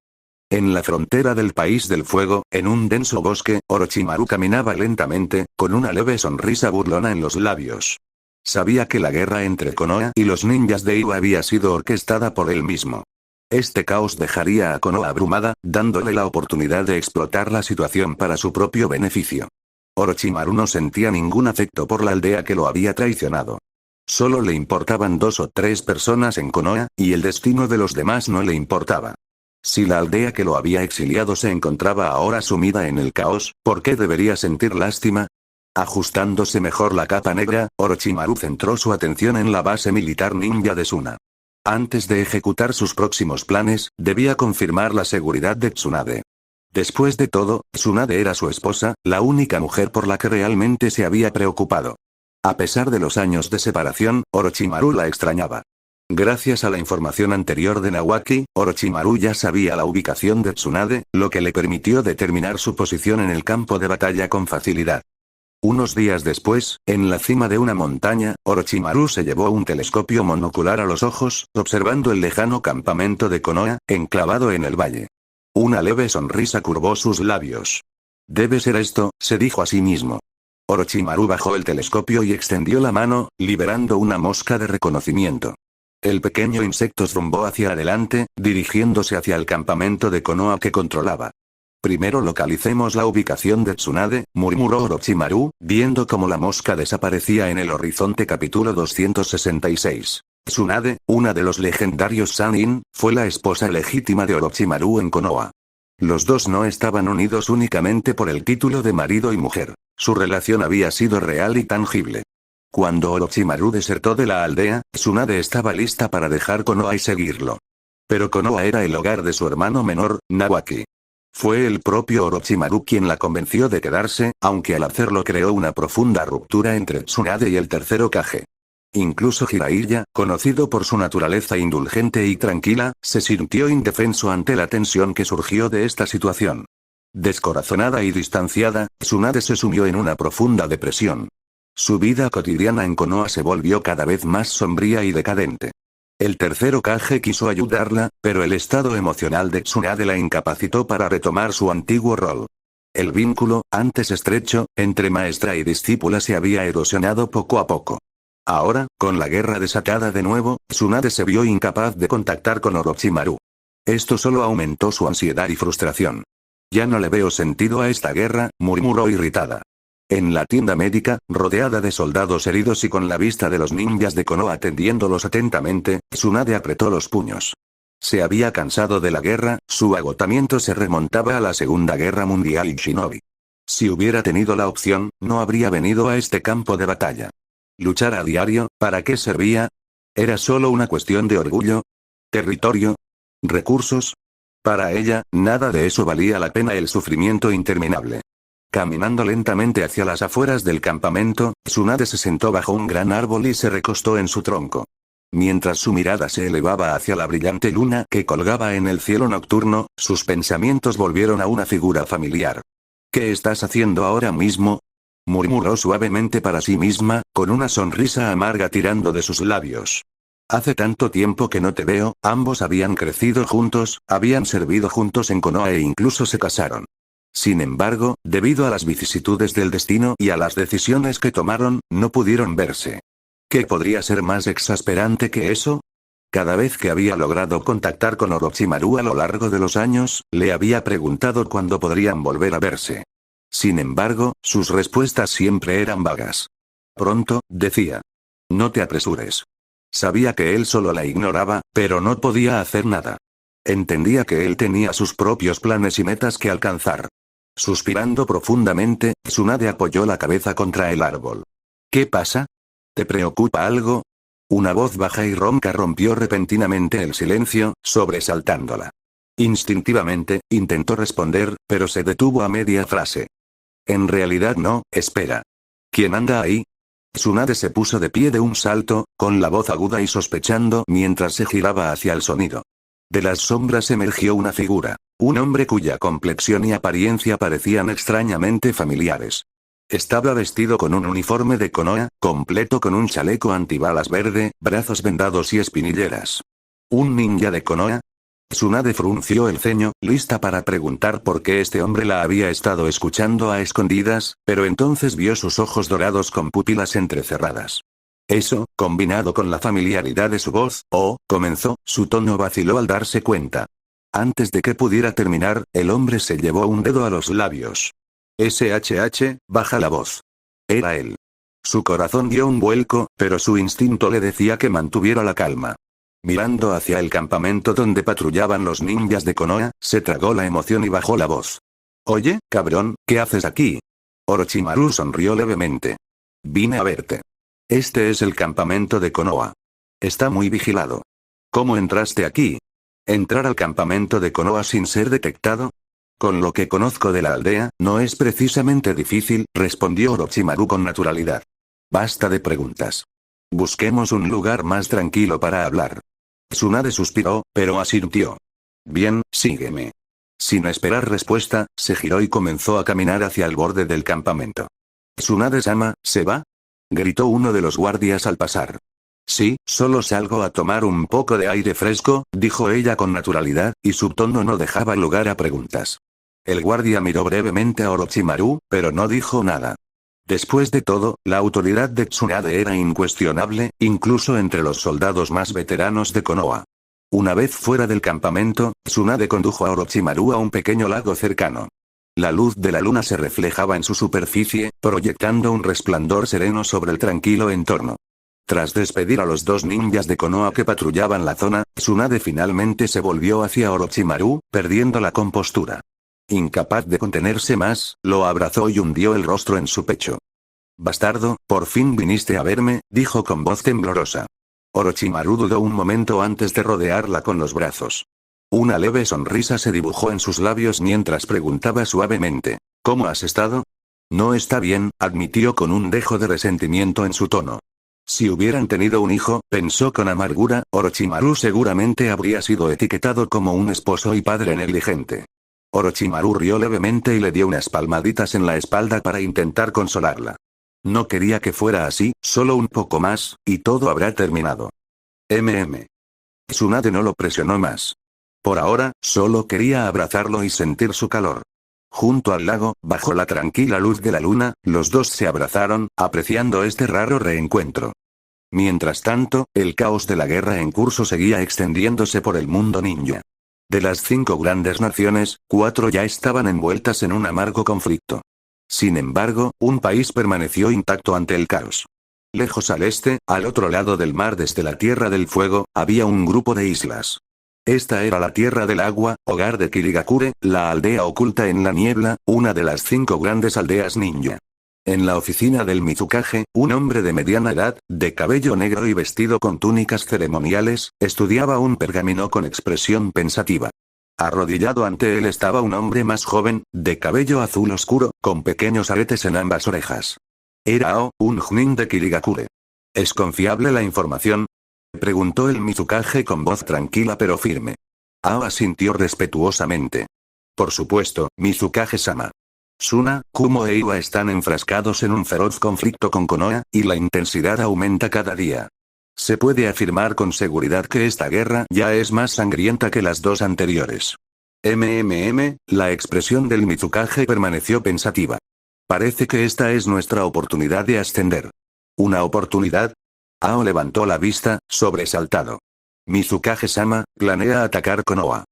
En la frontera del país del fuego, en un denso bosque, Orochimaru caminaba lentamente, con una leve sonrisa burlona en los labios. Sabía que la guerra entre Konoha y los ninjas de Iwa había sido orquestada por él mismo. Este caos dejaría a Konoha abrumada, dándole la oportunidad de explotar la situación para su propio beneficio. Orochimaru no sentía ningún afecto por la aldea que lo había traicionado. Solo le importaban 2 o 3 personas en Konoha, y el destino de los demás no le importaba. Si la aldea que lo había exiliado se encontraba ahora sumida en el caos, ¿por qué debería sentir lástima? Ajustándose mejor la capa negra, Orochimaru centró su atención en la base militar ninja de Suna. Antes de ejecutar sus próximos planes, debía confirmar la seguridad de Tsunade. Después de todo, Tsunade era su esposa, la única mujer por la que realmente se había preocupado. A pesar de los años de separación, Orochimaru la extrañaba. Gracias a la información anterior de Nawaki, Orochimaru ya sabía la ubicación de Tsunade, lo que le permitió determinar su posición en el campo de batalla con facilidad. Unos días después, en la cima de una montaña, Orochimaru se llevó un telescopio monocular a los ojos, observando el lejano campamento de Konoha, enclavado en el valle. Una leve sonrisa curvó sus labios. Debe ser esto, se dijo a sí mismo. Orochimaru bajó el telescopio y extendió la mano, liberando una mosca de reconocimiento. El pequeño insecto zumbó hacia adelante, dirigiéndose hacia el campamento de Konoha que controlaba. Primero localicemos la ubicación de Tsunade, murmuró Orochimaru, viendo cómo la mosca desaparecía en el horizonte. Capítulo 266. Tsunade, una de los legendarios Sannin, fue la esposa legítima de Orochimaru en Konoha. Los dos no estaban unidos únicamente por el título de marido y mujer. Su relación había sido real y tangible. Cuando Orochimaru desertó de la aldea, Tsunade estaba lista para dejar Konoha y seguirlo. Pero Konoha era el hogar de su hermano menor, Nawaki. Fue el propio Orochimaru quien la convenció de quedarse, aunque al hacerlo creó una profunda ruptura entre Tsunade y el tercer Hokage. Incluso Jiraiya, conocido por su naturaleza indulgente y tranquila, se sintió indefenso ante la tensión que surgió de esta situación. Descorazonada y distanciada, Tsunade se sumió en una profunda depresión. Su vida cotidiana en Konoha se volvió cada vez más sombría y decadente. El tercer Hokage quiso ayudarla, pero el estado emocional de Tsunade la incapacitó para retomar su antiguo rol. El vínculo, antes estrecho, entre maestra y discípula se había erosionado poco a poco. Ahora, con la guerra desatada de nuevo, Tsunade se vio incapaz de contactar con Orochimaru. Esto solo aumentó su ansiedad y frustración. Ya no le veo sentido a esta guerra, murmuró irritada. En la tienda médica, rodeada de soldados heridos y con la vista de los ninjas de Konoha atendiéndolos atentamente, Tsunade apretó los puños. Se había cansado de la guerra, su agotamiento se remontaba a la Segunda Guerra Mundial y Shinobi. Si hubiera tenido la opción, no habría venido a este campo de batalla. Luchar a diario, ¿para qué servía? ¿Era solo una cuestión de orgullo? ¿Territorio? ¿Recursos? Para ella, nada de eso valía la pena el sufrimiento interminable. Caminando lentamente hacia las afueras del campamento, Tsunade se sentó bajo un gran árbol y se recostó en su tronco. Mientras su mirada se elevaba hacia la brillante luna que colgaba en el cielo nocturno, sus pensamientos volvieron a una figura familiar. ¿Qué estás haciendo ahora mismo?, murmuró suavemente para sí misma, con una sonrisa amarga tirando de sus labios. Hace tanto tiempo que no te veo. Ambos habían crecido juntos, habían servido juntos en Konoha e incluso se casaron. Sin embargo, debido a las vicisitudes del destino y a las decisiones que tomaron, no pudieron verse. ¿Qué podría ser más exasperante que eso? Cada vez que había logrado contactar con Orochimaru a lo largo de los años, le había preguntado cuándo podrían volver a verse. Sin embargo, sus respuestas siempre eran vagas. Pronto, decía. No te apresures. Sabía que él solo la ignoraba, pero no podía hacer nada. Entendía que él tenía sus propios planes y metas que alcanzar. Suspirando profundamente, Tsunade apoyó la cabeza contra el árbol. ¿Qué pasa? ¿Te preocupa algo? Una voz baja y ronca rompió repentinamente el silencio, sobresaltándola. Instintivamente, intentó responder, pero se detuvo a media frase. En realidad no, espera. ¿Quién anda ahí? Tsunade se puso de pie de un salto, con la voz aguda y sospechando mientras se giraba hacia el sonido. De las sombras emergió una figura. Un hombre cuya complexión y apariencia parecían extrañamente familiares. Estaba vestido con un uniforme de Konoha, completo con un chaleco antibalas verde, brazos vendados y espinilleras. ¿Un ninja de Konoha? Tsunade frunció el ceño, lista para preguntar por qué este hombre la había estado escuchando a escondidas, pero entonces vio sus ojos dorados con pupilas entrecerradas. Eso, combinado con la familiaridad de su voz, comenzó, su tono vaciló al darse cuenta. Antes de que pudiera terminar, el hombre se llevó un dedo a los labios. Baja la voz. Era él. Su corazón dio un vuelco, pero su instinto le decía que mantuviera la calma. Mirando hacia el campamento donde patrullaban los ninjas de Konoha, se tragó la emoción y bajó la voz. Oye, cabrón, ¿qué haces aquí? Orochimaru sonrió levemente. Vine a verte. Este es el campamento de Konoha. Está muy vigilado. ¿Cómo entraste aquí? ¿Entrar al campamento de Konoha sin ser detectado? Con lo que conozco de la aldea, no es precisamente difícil, respondió Orochimaru con naturalidad. Basta de preguntas. Busquemos un lugar más tranquilo para hablar. Tsunade suspiró, pero asintió. Bien, sígueme. Sin esperar respuesta, se giró y comenzó a caminar hacia el borde del campamento. ¿Tsunade-sama, se va? Gritó uno de los guardias al pasar. Sí, solo salgo a tomar un poco de aire fresco, dijo ella con naturalidad, y su tono no dejaba lugar a preguntas. El guardia miró brevemente a Orochimaru, pero no dijo nada. Después de todo, la autoridad de Tsunade era incuestionable, incluso entre los soldados más veteranos de Konoha. Una vez fuera del campamento, Tsunade condujo a Orochimaru a un pequeño lago cercano. La luz de la luna se reflejaba en su superficie, proyectando un resplandor sereno sobre el tranquilo entorno. Tras despedir a los dos ninjas de Konoha que patrullaban la zona, Tsunade finalmente se volvió hacia Orochimaru, perdiendo la compostura. Incapaz de contenerse más, lo abrazó y hundió el rostro en su pecho. Bastardo, por fin viniste a verme, dijo con voz temblorosa. Orochimaru dudó un momento antes de rodearla con los brazos. Una leve sonrisa se dibujó en sus labios mientras preguntaba suavemente, ¿cómo has estado? No está bien, admitió con un dejo de resentimiento en su tono. Si hubieran tenido un hijo, pensó con amargura, Orochimaru seguramente habría sido etiquetado como un esposo y padre negligente. Orochimaru rió levemente y le dio unas palmaditas en la espalda para intentar consolarla. No quería que fuera así, solo un poco más, y todo habrá terminado. Tsunade no lo presionó más. Por ahora, solo quería abrazarlo y sentir su calor. Junto al lago, bajo la tranquila luz de la luna, los dos se abrazaron, apreciando este raro reencuentro. Mientras tanto, el caos de la guerra en curso seguía extendiéndose por el mundo ninja. De las 5 grandes naciones, 4 ya estaban envueltas en un amargo conflicto. Sin embargo, un país permaneció intacto ante el caos. Lejos al este, al otro lado del mar desde la Tierra del Fuego, había un grupo de islas. Esta era la Tierra del Agua, hogar de Kirigakure, la aldea oculta en la niebla, una de las 5 grandes aldeas ninja. En la oficina del Mizukage, un hombre de mediana edad, de cabello negro y vestido con túnicas ceremoniales, estudiaba un pergamino con expresión pensativa. Arrodillado ante él estaba un hombre más joven, de cabello azul oscuro, con pequeños aretes en ambas orejas. Era Ao, un Chunin de Kirigakure. ¿Es confiable la información? Preguntó el Mizukage con voz tranquila pero firme. Ao asintió respetuosamente. Por supuesto, Mizukage-sama. Suna, Kumo e Iwa están enfrascados en un feroz conflicto con Konoha, y la intensidad aumenta cada día. Se puede afirmar con seguridad que esta guerra ya es más sangrienta que las 2 anteriores. La expresión del Mizukage permaneció pensativa. Parece que esta es nuestra oportunidad de ascender. ¿Una oportunidad? Ao levantó la vista, sobresaltado. Mizukage-sama, planea atacar Konoha.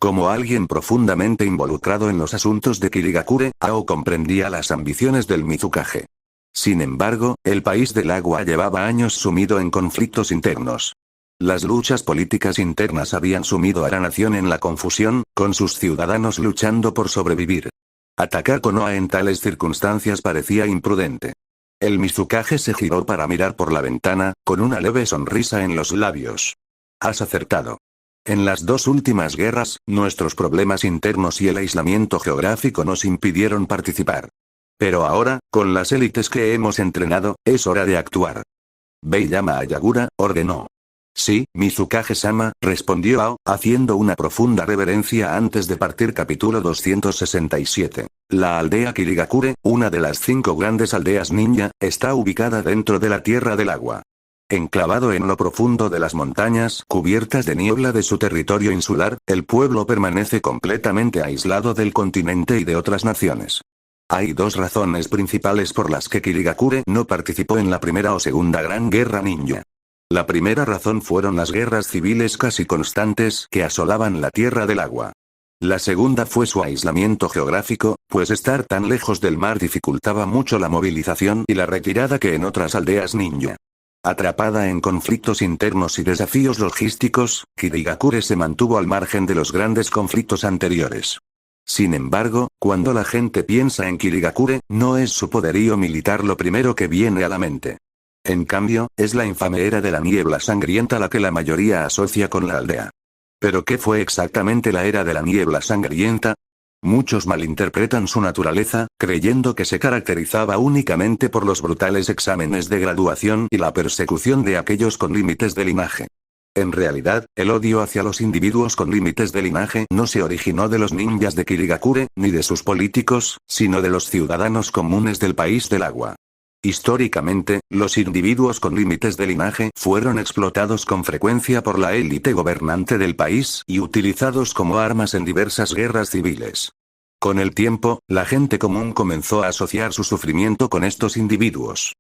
Como alguien profundamente involucrado en los asuntos de Kirigakure, Ao comprendía las ambiciones del Mizukage. Sin embargo, el país del agua llevaba años sumido en conflictos internos. Las luchas políticas internas habían sumido a la nación en la confusión, con sus ciudadanos luchando por sobrevivir. Atacar Konoha en tales circunstancias parecía imprudente. El Mizukage se giró para mirar por la ventana, con una leve sonrisa en los labios. Has acertado. En las 2 últimas guerras, nuestros problemas internos y el aislamiento geográfico nos impidieron participar. Pero ahora, con las élites que hemos entrenado, es hora de actuar. Ve y llama a Yagura, ordenó. Sí, Mizukage-sama, respondió Ao, haciendo una profunda reverencia antes de partir. Capítulo 267. La aldea Kirigakure, una de las 5 grandes aldeas ninja, está ubicada dentro de la Tierra del Agua. Enclavado en lo profundo de las montañas cubiertas de niebla de su territorio insular, el pueblo permanece completamente aislado del continente y de otras naciones. Hay 2 razones principales por las que Kirigakure no participó en la primera o segunda gran guerra ninja. La primera razón fueron las guerras civiles casi constantes que asolaban la Tierra del Agua. La segunda fue su aislamiento geográfico, pues estar tan lejos del mar dificultaba mucho la movilización y la retirada que en otras aldeas ninja. Atrapada en conflictos internos y desafíos logísticos, Kirigakure se mantuvo al margen de los grandes conflictos anteriores. Sin embargo, cuando la gente piensa en Kirigakure, no es su poderío militar lo primero que viene a la mente. En cambio, es la infame era de la niebla sangrienta la que la mayoría asocia con la aldea. ¿Pero qué fue exactamente la era de la niebla sangrienta? Muchos malinterpretan su naturaleza, creyendo que se caracterizaba únicamente por los brutales exámenes de graduación y la persecución de aquellos con límites de linaje. En realidad, el odio hacia los individuos con límites de linaje no se originó de los ninjas de Kirigakure, ni de sus políticos, sino de los ciudadanos comunes del país del agua. Históricamente, los individuos con límites de linaje fueron explotados con frecuencia por la élite gobernante del país y utilizados como armas en diversas guerras civiles. Con el tiempo, la gente común comenzó a asociar su sufrimiento con estos individuos.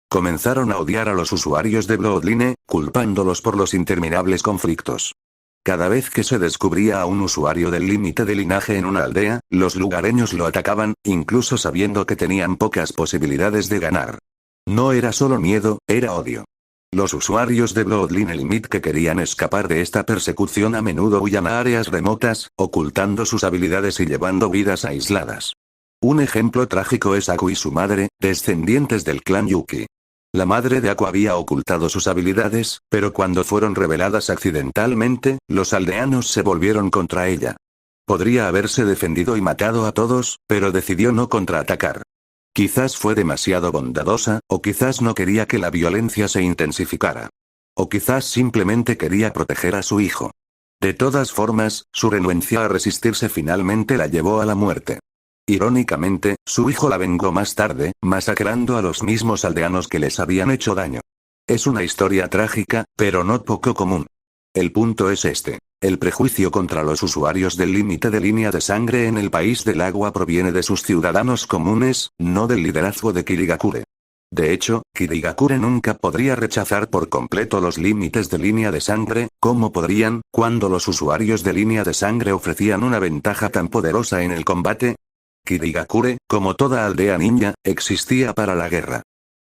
Comenzaron a odiar a los usuarios de Bloodline, culpándolos por los interminables conflictos. Cada vez que se descubría a un usuario del límite de linaje en una aldea, los lugareños lo atacaban, incluso sabiendo que tenían pocas posibilidades de ganar. No era solo miedo, era odio. Los usuarios de Bloodline Limit que querían escapar de esta persecución a menudo huían a áreas remotas, ocultando sus habilidades y llevando vidas aisladas. Un ejemplo trágico es Aku y su madre, descendientes del clan Yuki. La madre de Aku había ocultado sus habilidades, pero cuando fueron reveladas accidentalmente, los aldeanos se volvieron contra ella. Podría haberse defendido y matado a todos, pero decidió no contraatacar. Quizás fue demasiado bondadosa, o quizás no quería que la violencia se intensificara. O quizás simplemente quería proteger a su hijo. De todas formas, su renuencia a resistirse finalmente la llevó a la muerte. Irónicamente, su hijo la vengó más tarde, masacrando a los mismos aldeanos que les habían hecho daño. Es una historia trágica, pero no poco común. El punto es este. El prejuicio contra los usuarios del límite de línea de sangre en el país del agua proviene de sus ciudadanos comunes, no del liderazgo de Kirigakure. De hecho, Kirigakure nunca podría rechazar por completo los límites de línea de sangre, ¿cómo podrían, cuando los usuarios de línea de sangre ofrecían una ventaja tan poderosa en el combate? Kirigakure, como toda aldea ninja, existía para la guerra.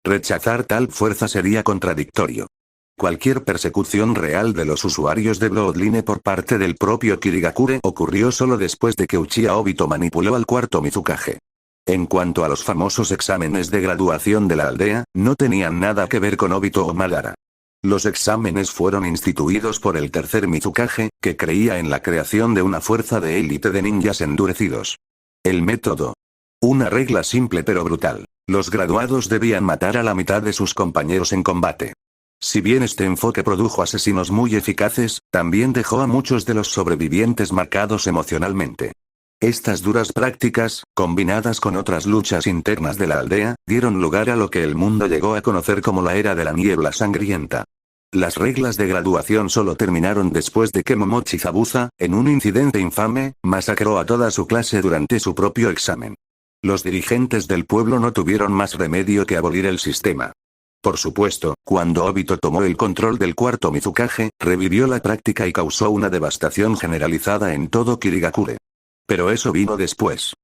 Rechazar tal fuerza sería contradictorio. Cualquier persecución real de los usuarios de Bloodline por parte del propio Kirigakure ocurrió solo después de que Uchiha Obito manipuló al cuarto Mizukage. En cuanto a los famosos exámenes de graduación de la aldea, no tenían nada que ver con Obito o Madara. Los exámenes fueron instituidos por el tercer Mizukage, que creía en la creación de una fuerza de élite de ninjas endurecidos. El método. Una regla simple pero brutal. Los graduados debían matar a la mitad de sus compañeros en combate. Si bien este enfoque produjo asesinos muy eficaces, también dejó a muchos de los sobrevivientes marcados emocionalmente. Estas duras prácticas, combinadas con otras luchas internas de la aldea, dieron lugar a lo que el mundo llegó a conocer como la Era de la Niebla Sangrienta. Las reglas de graduación solo terminaron después de que Momochi Zabuza, en un incidente infame, masacró a toda su clase durante su propio examen. Los dirigentes del pueblo no tuvieron más remedio que abolir el sistema. Por supuesto, cuando Obito tomó el control del cuarto Mizukage, revivió la práctica y causó una devastación generalizada en todo Kirigakure. Pero eso vino después.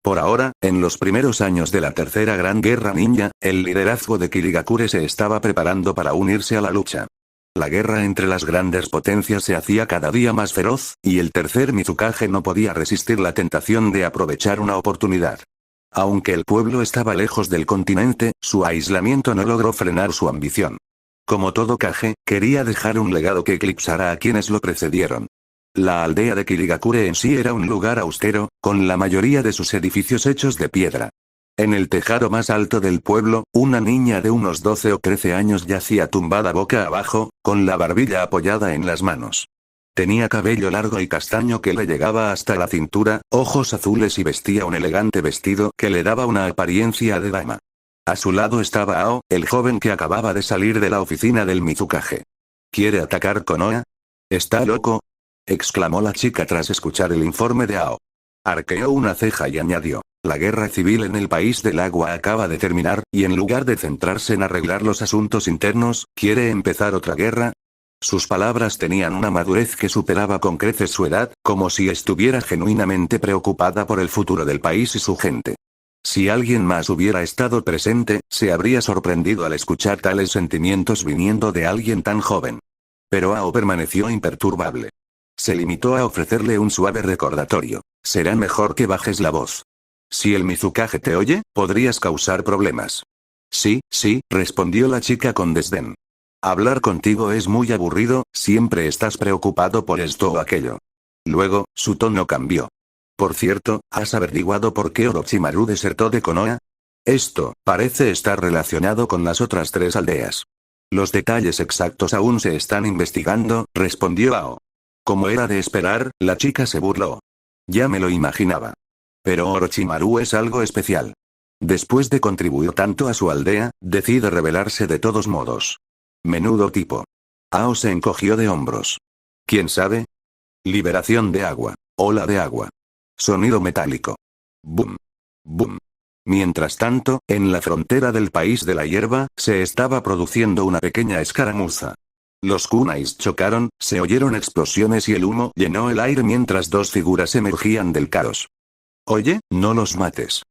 Por ahora, en los primeros años de la tercera gran guerra ninja, el liderazgo de Kirigakure se estaba preparando para unirse a la lucha. La guerra entre las grandes potencias se hacía cada día más feroz, y el tercer Mizukage no podía resistir la tentación de aprovechar una oportunidad. Aunque el pueblo estaba lejos del continente, su aislamiento no logró frenar su ambición. Como todo Kage, quería dejar un legado que eclipsara a quienes lo precedieron. La aldea de Kirigakure en sí era un lugar austero, con la mayoría de sus edificios hechos de piedra. En el tejado más alto del pueblo, una niña de unos 12 o 13 años yacía tumbada boca abajo, con la barbilla apoyada en las manos. Tenía cabello largo y castaño que le llegaba hasta la cintura, ojos azules y vestía un elegante vestido que le daba una apariencia de dama. A su lado estaba Ao, el joven que acababa de salir de la oficina del Mizukage. ¿Quiere atacar Konoha? ¿Está loco?, exclamó la chica tras escuchar el informe de Ao. Arqueó una ceja y añadió: la guerra civil en el país del agua acaba de terminar, y en lugar de centrarse en arreglar los asuntos internos, ¿quiere empezar otra guerra? Sus palabras tenían una madurez que superaba con creces su edad, como si estuviera genuinamente preocupada por el futuro del país y su gente. Si alguien más hubiera estado presente, se habría sorprendido al escuchar tales sentimientos viniendo de alguien tan joven. Pero Ao permaneció imperturbable. Se limitó a ofrecerle un suave recordatorio: será mejor que bajes la voz. Si el Mizukage te oye, podrías causar problemas. Sí, respondió la chica con desdén. Hablar contigo es muy aburrido, siempre estás preocupado por esto o aquello. Luego, su tono cambió. Por cierto, ¿has averiguado por qué Orochimaru desertó de Konoha? Esto parece estar relacionado con las otras 3 aldeas. Los detalles exactos aún se están investigando, respondió Ao. Como era de esperar, la chica se burló. Ya me lo imaginaba. Pero Orochimaru es algo especial. Después de contribuir tanto a su aldea, decide rebelarse de todos modos. Menudo tipo. Ao se encogió de hombros. ¿Quién sabe? Liberación de agua. Ola de agua. Sonido metálico. Boom. Boom. Mientras tanto, en la frontera del país de la hierba, se estaba produciendo una pequeña escaramuza. Los kunais chocaron, se oyeron explosiones y el humo llenó el aire mientras 2 figuras emergían del caos. Oye, no los mates.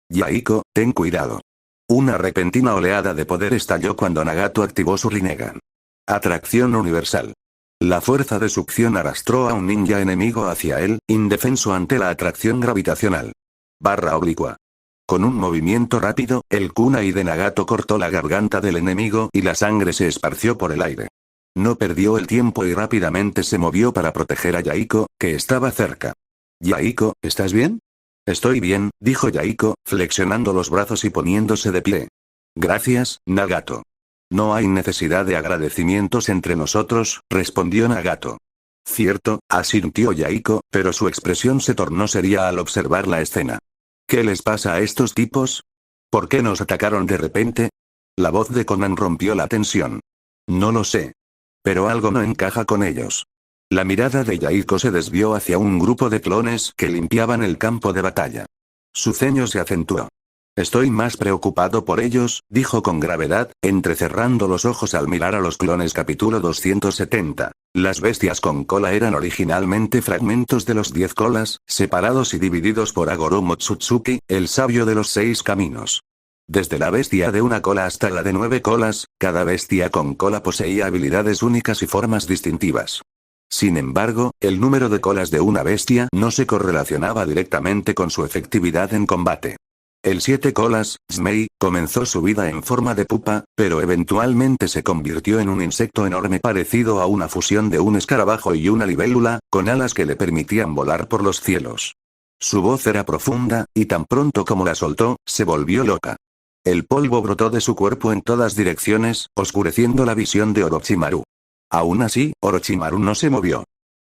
Yaiko, ten cuidado. Una repentina oleada de poder estalló cuando Nagato activó su Rinnegan. Atracción universal. La fuerza de succión arrastró a un ninja enemigo hacia él, indefenso ante la atracción gravitacional. Barra oblicua. Con un movimiento rápido, el kunai de Nagato cortó la garganta del enemigo y la sangre se esparció por el aire. No perdió el tiempo y rápidamente se movió para proteger a Yaiko, que estaba cerca. Yaiko, ¿estás bien? Estoy bien, dijo Yaiko, flexionando los brazos y poniéndose de pie. Gracias, Nagato. No hay necesidad de agradecimientos entre nosotros, respondió Nagato. Cierto, asintió Yaiko, pero su expresión se tornó seria al observar la escena. ¿Qué les pasa a estos tipos? ¿Por qué nos atacaron de repente? La voz de Conan rompió la tensión. No lo sé. Pero algo no encaja con ellos. La mirada de Yaiko se desvió hacia un grupo de clones que limpiaban el campo de batalla. Su ceño se acentuó. Estoy más preocupado por ellos, dijo con gravedad, entrecerrando los ojos al mirar a los clones. Capítulo 270. Las bestias con cola eran originalmente fragmentos de los 10 colas, separados y divididos por Agoro Motsutsuki, el sabio de los 6 caminos. Desde la bestia de una cola hasta la de 9 colas, cada bestia con cola poseía habilidades únicas y formas distintivas. Sin embargo, el número de colas de una bestia no se correlacionaba directamente con su efectividad en combate. El 7 colas, Zmei, comenzó su vida en forma de pupa, pero eventualmente se convirtió en un insecto enorme parecido a una fusión de un escarabajo y una libélula, con alas que le permitían volar por los cielos. Su voz era profunda, y tan pronto como la soltó, se volvió loca. El polvo brotó de su cuerpo en todas direcciones, oscureciendo la visión de Orochimaru. Aún así, Orochimaru no se movió.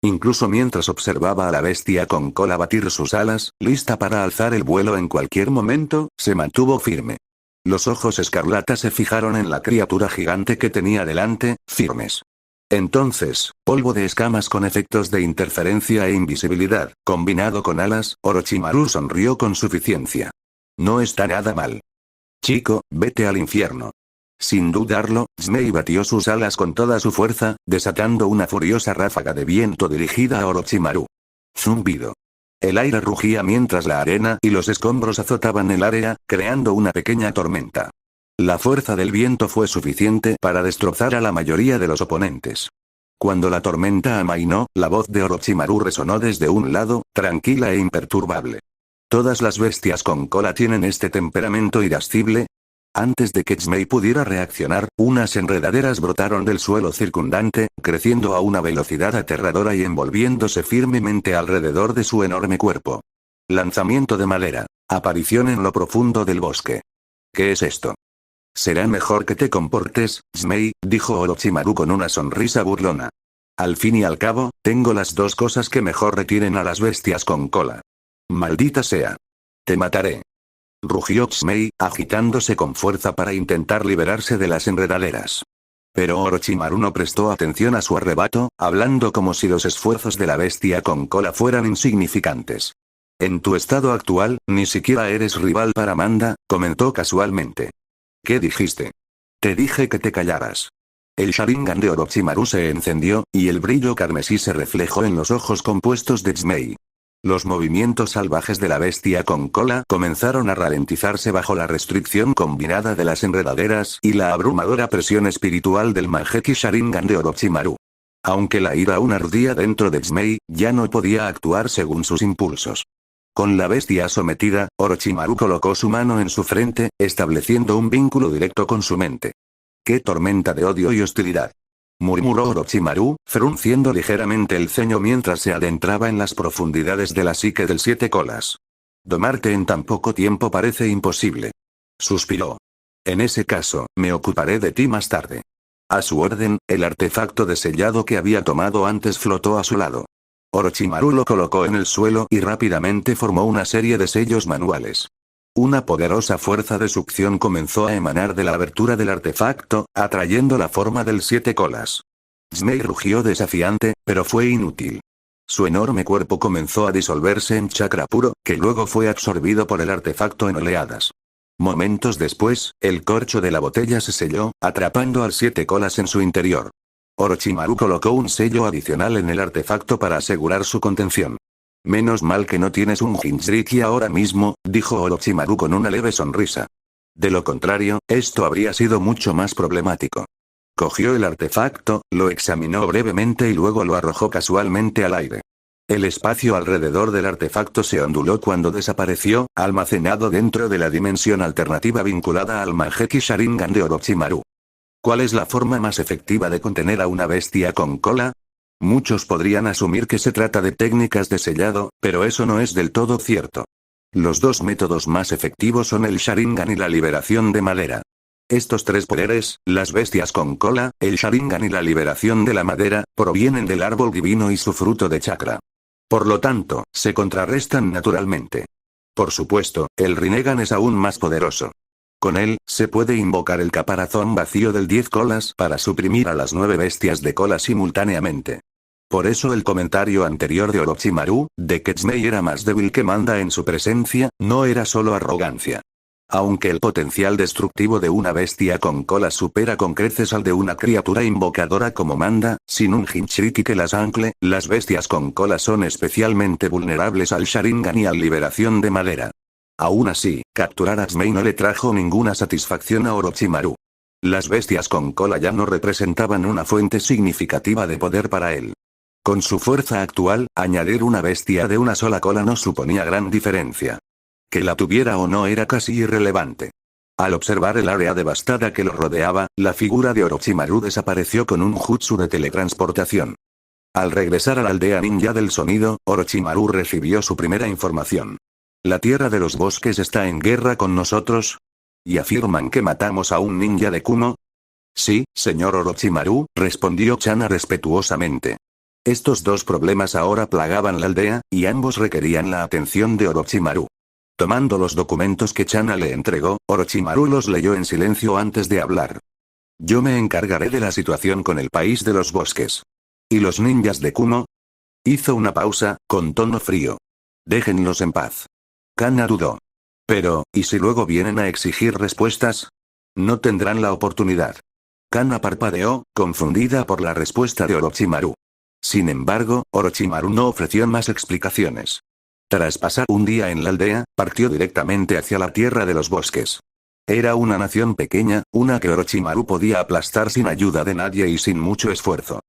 Incluso mientras observaba a la bestia con cola batir sus alas, lista para alzar el vuelo en cualquier momento, se mantuvo firme. Los ojos escarlata se fijaron en la criatura gigante que tenía delante, firmes. Entonces, polvo de escamas con efectos de interferencia e invisibilidad, combinado con alas, Orochimaru sonrió con suficiencia. No está nada mal. Chico, vete al infierno. Sin dudarlo, Zmei batió sus alas con toda su fuerza, desatando una furiosa ráfaga de viento dirigida a Orochimaru. Zumbido. El aire rugía mientras la arena y los escombros azotaban el área, creando una pequeña tormenta. La fuerza del viento fue suficiente para destrozar a la mayoría de los oponentes. Cuando la tormenta amainó, la voz de Orochimaru resonó desde un lado, tranquila e imperturbable. ¿Todas las bestias con cola tienen este temperamento irascible? Antes de que Zmei pudiera reaccionar, unas enredaderas brotaron del suelo circundante, creciendo a una velocidad aterradora y envolviéndose firmemente alrededor de su enorme cuerpo. Lanzamiento de madera. Aparición en lo profundo del bosque. ¿Qué es esto? Será mejor que te comportes, Zmei, dijo Orochimaru con una sonrisa burlona. Al fin y al cabo, tengo las dos cosas que mejor retienen a las bestias con cola. Maldita sea. Te mataré. Rugió Zmei, agitándose con fuerza para intentar liberarse de las enredaderas. Pero Orochimaru no prestó atención a su arrebato, hablando como si los esfuerzos de la bestia con cola fueran insignificantes. En tu estado actual, ni siquiera eres rival para Manda, comentó casualmente. ¿Qué dijiste? Te dije que te callaras. El Sharingan de Orochimaru se encendió, y el brillo carmesí se reflejó en los ojos compuestos de Zmei. Los movimientos salvajes de la bestia con cola comenzaron a ralentizarse bajo la restricción combinada de las enredaderas y la abrumadora presión espiritual del Mangekyou Sharingan de Orochimaru. Aunque la ira aún ardía dentro de Zmei, ya no podía actuar según sus impulsos. Con la bestia sometida, Orochimaru colocó su mano en su frente, estableciendo un vínculo directo con su mente. ¡Qué tormenta de odio y hostilidad! Murmuró Orochimaru, frunciendo ligeramente el ceño mientras se adentraba en las profundidades de la psique del siete colas. Domarte en tan poco tiempo parece imposible. Suspiró. En ese caso, me ocuparé de ti más tarde. A su orden, el artefacto de sellado que había tomado antes flotó a su lado. Orochimaru lo colocó en el suelo y rápidamente formó una serie de sellos manuales. Una poderosa fuerza de succión comenzó a emanar de la abertura del artefacto, atrayendo la forma del siete colas. Zmei rugió desafiante, pero fue inútil. Su enorme cuerpo comenzó a disolverse en chakra puro, que luego fue absorbido por el artefacto en oleadas. Momentos después, el corcho de la botella se selló, atrapando al siete colas en su interior. Orochimaru colocó un sello adicional en el artefacto para asegurar su contención. Menos mal que no tienes un Jinchuriki ahora mismo, dijo Orochimaru con una leve sonrisa. De lo contrario, esto habría sido mucho más problemático. Cogió el artefacto, lo examinó brevemente y luego lo arrojó casualmente al aire. El espacio alrededor del artefacto se onduló cuando desapareció, almacenado dentro de la dimensión alternativa vinculada al Mangekyou Sharingan de Orochimaru. ¿Cuál es la forma más efectiva de contener a una bestia con cola? Muchos podrían asumir que se trata de técnicas de sellado, pero eso no es del todo cierto. Los dos métodos más efectivos son el Sharingan y la liberación de madera. Estos tres poderes, las bestias con cola, el Sharingan y la liberación de la madera, provienen del árbol divino y su fruto de chakra. Por lo tanto, se contrarrestan naturalmente. Por supuesto, el Rinnegan es aún más poderoso. Con él, se puede invocar el caparazón vacío del 10 colas para suprimir a las 9 bestias de cola simultáneamente. Por eso el comentario anterior de Orochimaru, de que Zmei era más débil que Manda en su presencia, no era solo arrogancia. Aunque el potencial destructivo de una bestia con cola supera con creces al de una criatura invocadora como Manda, sin un Jinchuriki que las ancle, las bestias con cola son especialmente vulnerables al Sharingan y a liberación de madera. Aún así, capturar a Zmei no le trajo ninguna satisfacción a Orochimaru. Las bestias con cola ya no representaban una fuente significativa de poder para él. Con su fuerza actual, añadir una bestia de una sola cola no suponía gran diferencia. Que la tuviera o no era casi irrelevante. Al observar el área devastada que lo rodeaba, la figura de Orochimaru desapareció con un jutsu de teletransportación. Al regresar a la aldea ninja del sonido, Orochimaru recibió su primera información. ¿La tierra de los bosques está en guerra con nosotros? ¿Y afirman que matamos a un ninja de Kumo? Sí, señor Orochimaru, respondió Chana respetuosamente. Estos dos problemas ahora plagaban la aldea, y ambos requerían la atención de Orochimaru. Tomando los documentos que Chana le entregó, Orochimaru los leyó en silencio antes de hablar. Yo me encargaré de la situación con el país de los bosques. ¿Y los ninjas de Kumo? Hizo una pausa, con tono frío. Déjenlos en paz. Kana dudó. Pero, ¿y si luego vienen a exigir respuestas? No tendrán la oportunidad. Kana parpadeó, confundida por la respuesta de Orochimaru. Sin embargo, Orochimaru no ofreció más explicaciones. Tras pasar un día en la aldea, partió directamente hacia la tierra de los bosques. Era una nación pequeña, una que Orochimaru podía aplastar sin ayuda de nadie y sin mucho esfuerzo.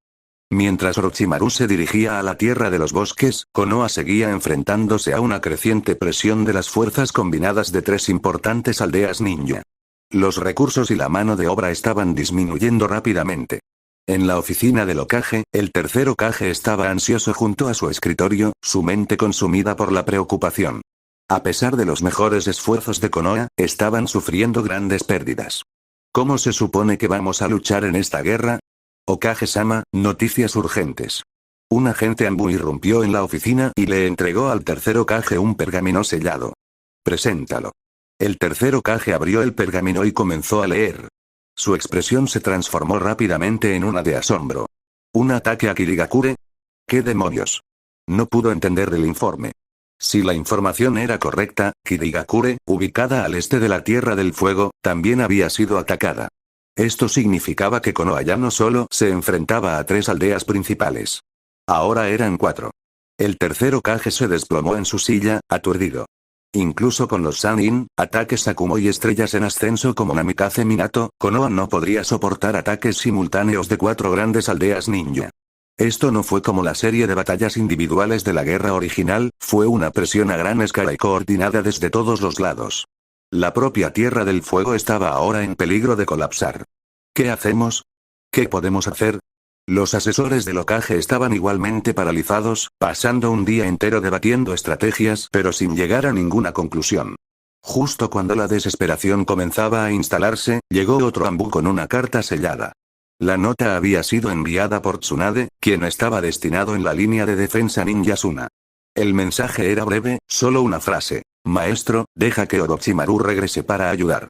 Mientras Orochimaru se dirigía a la tierra de los bosques, Konoha seguía enfrentándose a una creciente presión de las fuerzas combinadas de tres importantes aldeas ninja. Los recursos y la mano de obra estaban disminuyendo rápidamente. En la oficina del Hokage, el tercer Hokage estaba ansioso junto a su escritorio, su mente consumida por la preocupación. A pesar de los mejores esfuerzos de Konoha, estaban sufriendo grandes pérdidas. ¿Cómo se supone que vamos a luchar en esta guerra? Okage-sama, noticias urgentes. Un agente Anbu irrumpió en la oficina y le entregó al tercer Hokage un pergamino sellado. Preséntalo. El tercer Hokage abrió el pergamino y comenzó a leer. Su expresión se transformó rápidamente en una de asombro. ¿Un ataque a Kirigakure? ¿Qué demonios? No pudo entender el informe. Si la información era correcta, Kirigakure, ubicada al este de la Tierra del Fuego, también había sido atacada. Esto significaba que Konoha ya no solo se enfrentaba a 3 aldeas principales. Ahora eran 4. El tercer Hokage se desplomó en su silla, aturdido. Incluso con los Sannin, ataques Akumo y estrellas en ascenso como Namikaze Minato, Konoha no podría soportar ataques simultáneos de 4 grandes aldeas ninja. Esto no fue como la serie de batallas individuales de la guerra original, fue una presión a gran escala y coordinada desde todos los lados. La propia Tierra del Fuego estaba ahora en peligro de colapsar. ¿Qué hacemos? ¿Qué podemos hacer? Los asesores del Hokage estaban igualmente paralizados, pasando un día entero debatiendo estrategias pero sin llegar a ninguna conclusión. Justo cuando la desesperación comenzaba a instalarse, llegó otro Anbu con una carta sellada. La nota había sido enviada por Tsunade, quien estaba destinado en la línea de defensa ninja Suna. El mensaje era breve, solo una frase. Maestro, deja que Orochimaru regrese para ayudar.